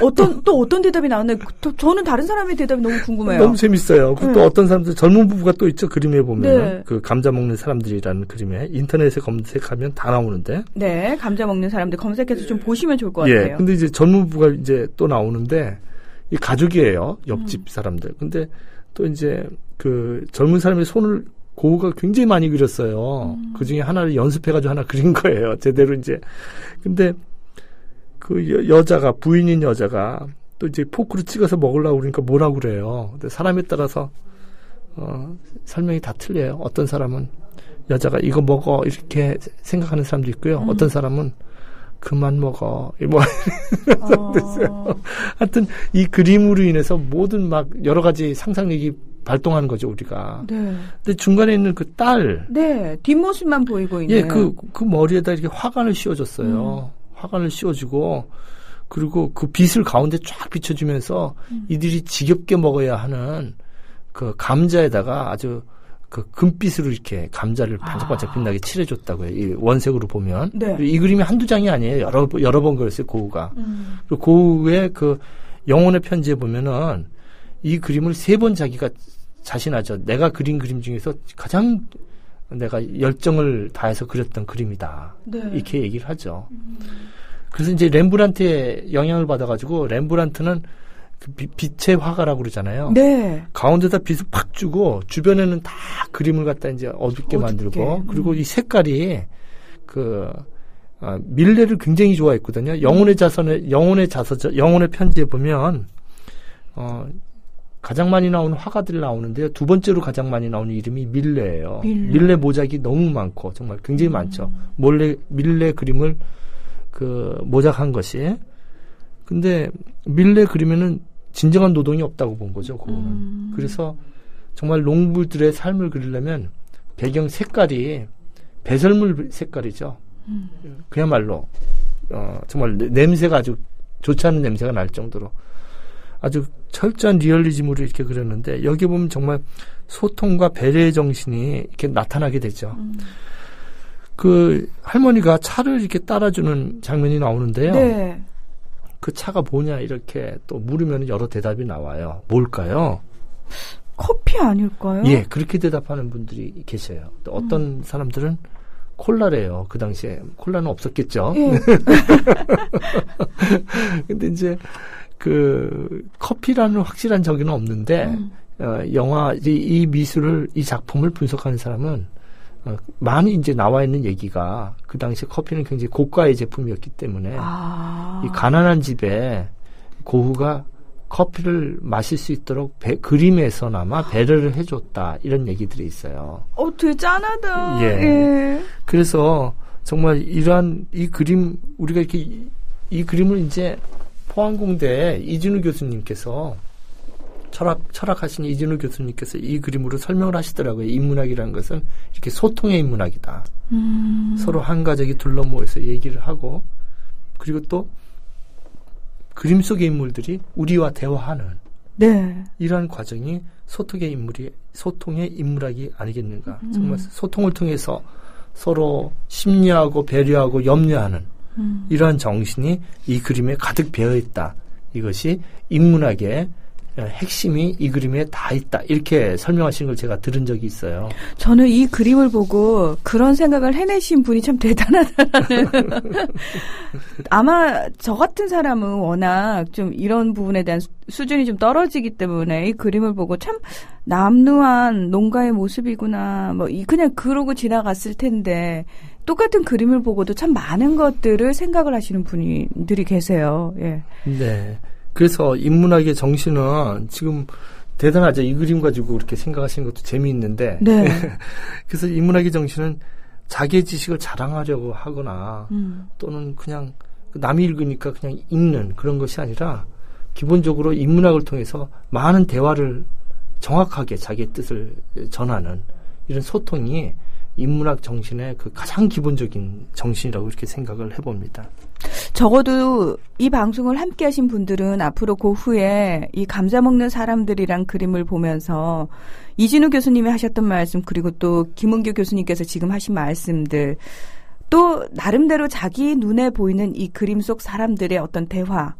어떤 대답이 나오네. 저는 다른 사람의 대답이 너무 궁금해요. 너무 재밌어요. 그리고 또 어떤 사람들 젊은 부부가 또 있죠. 그림에 보면 네. 그 감자 먹는 사람들이라는 그림에 인터넷에 검색하면 다 나오는데. 네, 감자 먹는 사람들 검색해서 좀 보시면 좋을 것 같아요. 근데 이제 젊은 부부가 이제 또 나오는데 이 가족이에요. 옆집 사람들. 근데 또 이제 그 젊은 사람의 손을 고흐가 굉장히 많이 그렸어요. 그 중에 하나를 연습해가지고 하나 그린 거예요. 제대로 이제. 근데 그 여자가, 부인인 여자가 또 이제 포크로 찍어서 먹으려고 그러니까 뭐라고 그래요. 근데 사람에 따라서, 설명이 다 틀려요. 어떤 사람은 여자가 이거 먹어 이렇게 생각하는 사람도 있고요. 어떤 사람은 그만 먹어. 하여튼 이 그림으로 인해서 모든 막 여러 가지 상상력이 발동하는 거죠, 우리가. 네. 근데 중간에 있는 그 딸. 네. 뒷모습만 보이고 있는. 그 머리에다 이렇게 화관을 씌워줬어요. 화관을 씌워주고, 그리고 그 빛을 가운데 쫙 비춰주면서 이들이 지겹게 먹어야 하는 그 감자에다가 아주 그 금빛으로 이렇게 감자를 반짝반짝 빛나게 칠해줬다고요. 이 원색으로 보면. 네. 이 그림이 한두 장이 아니에요. 여러 번 그렸어요, 고흐가. 그리고 고흐의 그 영혼의 편지에 보면은 이 그림을 3번 자기가 자신하죠. 내가 그린 그림 중에서 가장 내가 열정을 다해서 그렸던 그림이다. 네. 이렇게 얘기를 하죠. 그래서 이제 렘브란트의 영향을 받아가지고 렘브란트는 그 빛의 화가라고 그러잖아요. 네. 가운데다 빛을 팍 주고 주변에는 다 그림을 갖다 이제 어둡게 만들고 그리고 이 색깔이 밀레를 굉장히 좋아했거든요. 영혼의 편지에 보면 가장 많이 나오는 화가들 나오는데요. 2번째로 가장 많이 나오는 이름이 밀레예요. 밀레 모작이 너무 많고 정말 굉장히 많죠. 밀레 그림을 모작한 것이. 근데 밀레 그리면은 진정한 노동이 없다고 본 거죠, 그거는. 그래서 정말 농부들의 삶을 그리려면 배경 색깔이 배설물 색깔이죠. 그야말로 정말 냄새가 아주 좋지 않은 냄새가 날 정도로 아주 철저한 리얼리즘으로 이렇게 그렸는데 여기 보면 정말 소통과 배려의 정신이 이렇게 나타나게 되죠. 그 할머니가 차를 이렇게 따라주는 장면이 나오는데요. 네. 그 차가 뭐냐 이렇게 또 물으면 여러 대답이 나와요. 뭘까요? 커피 아닐까요? 예, 그렇게 대답하는 분들이 계셔요. 또 어떤 사람들은 콜라래요. 그 당시에 콜라는 없었겠죠. 예. 근데 이제 그 커피라는 확실한 적은 없는데 영화 이 미술을 이 작품을 분석하는 사람은 많이 이제 나와 있는 얘기가 그 당시에 커피는 굉장히 고가의 제품이었기 때문에 이 가난한 집에 고흐가 커피를 마실 수 있도록 그림에서나마 배려를 해줬다 이런 얘기들이 있어요. 되게 짠하다. 예. 예. 그래서 정말 이러한 이 그림 우리가 이렇게 이 그림을 이제 포항공대 이진우 교수님께서 철학하신 이진우 교수님께서 이 그림으로 설명을 하시더라고요. 인문학이라는 것은 이렇게 소통의 인문학이다. 서로 한 가족이 둘러 모여서 얘기를 하고 그리고 또 그림 속의 인물들이 우리와 대화하는 네. 이러한 과정이 소통의 인문학이 아니겠는가. 정말 소통을 통해서 서로 심리하고 배려하고 염려하는 이러한 정신이 이 그림에 가득 배어있다. 이것이 인문학의 핵심이 이 그림에 다 있다. 이렇게 설명하신 걸 제가 들은 적이 있어요. 저는 이 그림을 보고 그런 생각을 해내신 분이 참 대단하다라는. 아마 저 같은 사람은 워낙 좀 이런 부분에 대한 수준이 좀 떨어지기 때문에 이 그림을 보고 참 남루한 농가의 모습이구나. 그냥 그러고 지나갔을 텐데 똑같은 그림을 보고도 참 많은 것들을 생각을 하시는 분들이 계세요. 예. 네. 그래서 인문학의 정신은 지금 대단하죠. 이 그림 가지고 그렇게 생각하시는 것도 재미있는데. 네. 그래서 인문학의 정신은 자기의 지식을 자랑하려고 하거나 또는 그냥 남이 읽으니까 그냥 읽는 그런 것이 아니라 기본적으로 인문학을 통해서 많은 대화를 정확하게 자기의 뜻을 전하는 이런 소통이 인문학 정신의 그 가장 기본적인 정신이라고 이렇게 생각을 해봅니다. 적어도 이 방송을 함께 하신 분들은 앞으로 고흐의 이 감자 먹는 사람들이란 그림을 보면서 이진우 교수님이 하셨던 말씀 그리고 또 김은교 교수님께서 지금 하신 말씀들 또 나름대로 자기 눈에 보이는 이 그림 속 사람들의 어떤 대화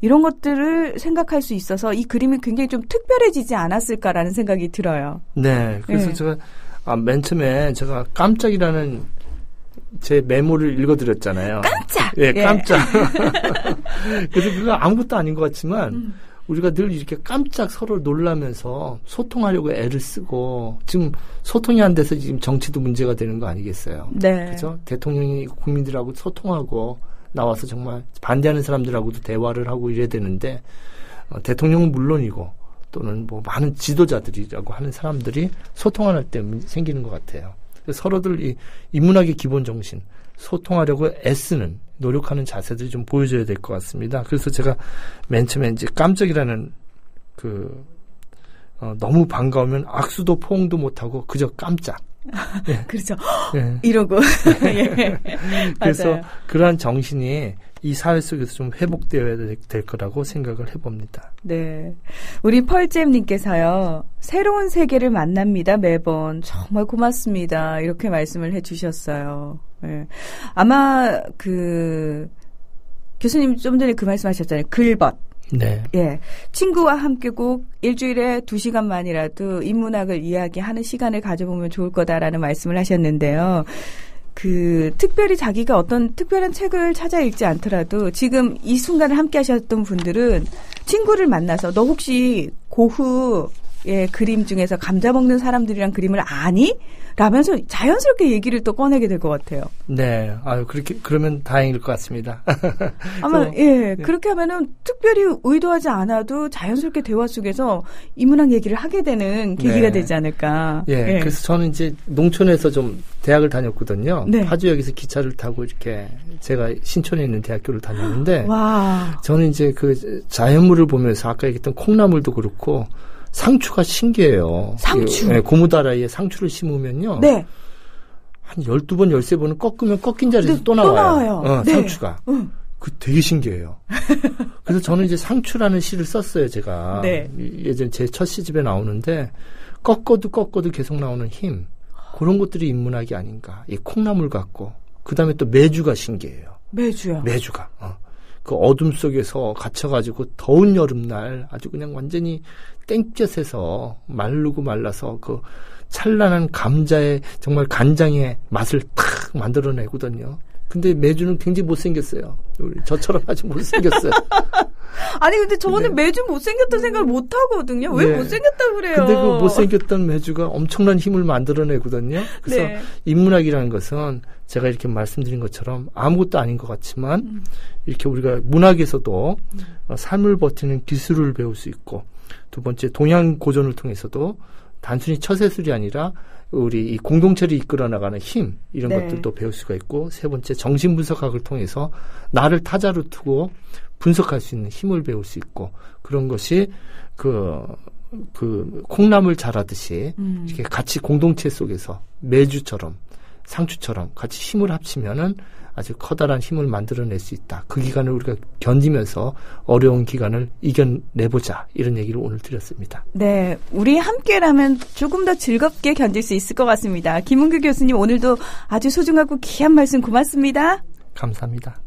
이런 것들을 생각할 수 있어서 이 그림이 굉장히 좀 특별해지지 않았을까라는 생각이 들어요. 네. 그래서 네. 제가 맨 처음에 제가 깜짝이라는 제 메모를 읽어드렸잖아요. 깜짝! 예, 깜짝. 그래서 그거 아무것도 아닌 것 같지만 우리가 늘 이렇게 깜짝 서로 놀라면서 소통하려고 애를 쓰고 지금 소통이 안 돼서 지금 정치도 문제가 되는 거 아니겠어요? 네. 그렇죠? 대통령이 국민들하고 소통하고 나와서 정말 반대하는 사람들하고도 대화를 하고 이래야 되는데 대통령은 물론이고 또는 뭐 많은 지도자들이라고 하는 사람들이 소통 안 할 때 생기는 것 같아요. 서로들 이 인문학의 기본 정신, 소통하려고 애쓰는, 노력하는 자세들이 좀 보여줘야 될 것 같습니다. 그래서 제가 맨 처음에 이제 깜짝이라는 너무 반가우면 악수도 포옹도 못하고 그저 깜짝. 예. 그렇죠. 예. 이러고. 예. 그래서 맞아요. 그러한 정신이 이 사회 속에서 좀 회복되어야 될 거라고 생각을 해봅니다. 네. 우리 펄잼님께서요. 새로운 세계를 만납니다. 매번. 정말 고맙습니다. 이렇게 말씀을 해주셨어요. 네. 아마 교수님 좀 전에 그 말씀하셨잖아요. 글벗. 네. 예. 친구와 함께 꼭 일주일에 2시간만이라도 인문학을 이야기하는 시간을 가져보면 좋을 거다라는 말씀을 하셨는데요. 특별히 자기가 어떤 특별한 책을 찾아 읽지 않더라도 지금 이 순간을 함께 하셨던 분들은 친구를 만나서 너 혹시 고흐 의 그림 중에서 감자 먹는 사람들이랑 그림을 아니? 라면서 자연스럽게 얘기를 또 꺼내게 될 것 같아요. 네. 아유, 그러면 다행일 것 같습니다. 아마, 그렇게 하면은 특별히 의도하지 않아도 자연스럽게 대화 속에서 인문학 얘기를 하게 되는 계기가 되지 않을까. 예. 그래서 저는 이제 농촌에서 좀 대학을 다녔거든요. 네. 파주역에서 기차를 타고 이렇게 제가 신촌에 있는 대학교를 다녔는데. 와. 저는 이제 그 자연물을 보면서 아까 얘기했던 콩나물도 그렇고 상추가 신기해요. 상추? 네, 고무다라이에 상추를 심으면요. 네. 한 12번, 13번은 꺾으면 꺾인 자리에서 또 나와요. 네. 상추가. 그 되게 신기해요. 그래서 저는 이제 상추라는 시를 썼어요, 제가. 네. 예전 제 첫 시집에 나오는데 꺾어도 계속 나오는 힘. 그런 것들이 인문학이 아닌가. 이 콩나물 같고. 그 다음에 또 메주가 신기해요. 메주요? 메주가. 그 어둠 속에서 갇혀가지고 더운 여름날 아주 그냥 완전히 땡볕에서 마르고 말라서 그 찬란한 감자의 정말 간장의 맛을 탁 만들어내거든요. 근데 메주는 굉장히 못생겼어요. 우리 저처럼 아주 못생겼어요. 아니 근데 저는 메주 못생겼다는 생각을 못 하거든요. 왜 못생겼다고 그래요? 근데 그 못생겼던 메주가 엄청난 힘을 만들어내거든요. 그래서 인문학이라는 것은 제가 이렇게 말씀드린 것처럼 아무것도 아닌 것 같지만 이렇게 우리가 문학에서도 삶을 버티는 기술을 배울 수 있고, 두 번째 동양 고전을 통해서도 단순히 처세술이 아니라 우리 이 공동체를 이끌어 나가는 힘, 이런 것들도 배울 수가 있고, 세 번째 정신분석학을 통해서 나를 타자로 두고 분석할 수 있는 힘을 배울 수 있고, 그런 것이 그 콩나물 자라듯이 이렇게 같이 공동체 속에서 메주처럼 상추처럼 같이 힘을 합치면은 아주 커다란 힘을 만들어낼 수 있다. 그 기간을 우리가 견디면서 어려운 기간을 이겨내보자. 이런 얘기를 오늘 드렸습니다. 네. 우리 함께라면 조금 더 즐겁게 견딜 수 있을 것 같습니다. 김은규 교수님 오늘도 아주 소중하고 귀한 말씀 고맙습니다. 감사합니다.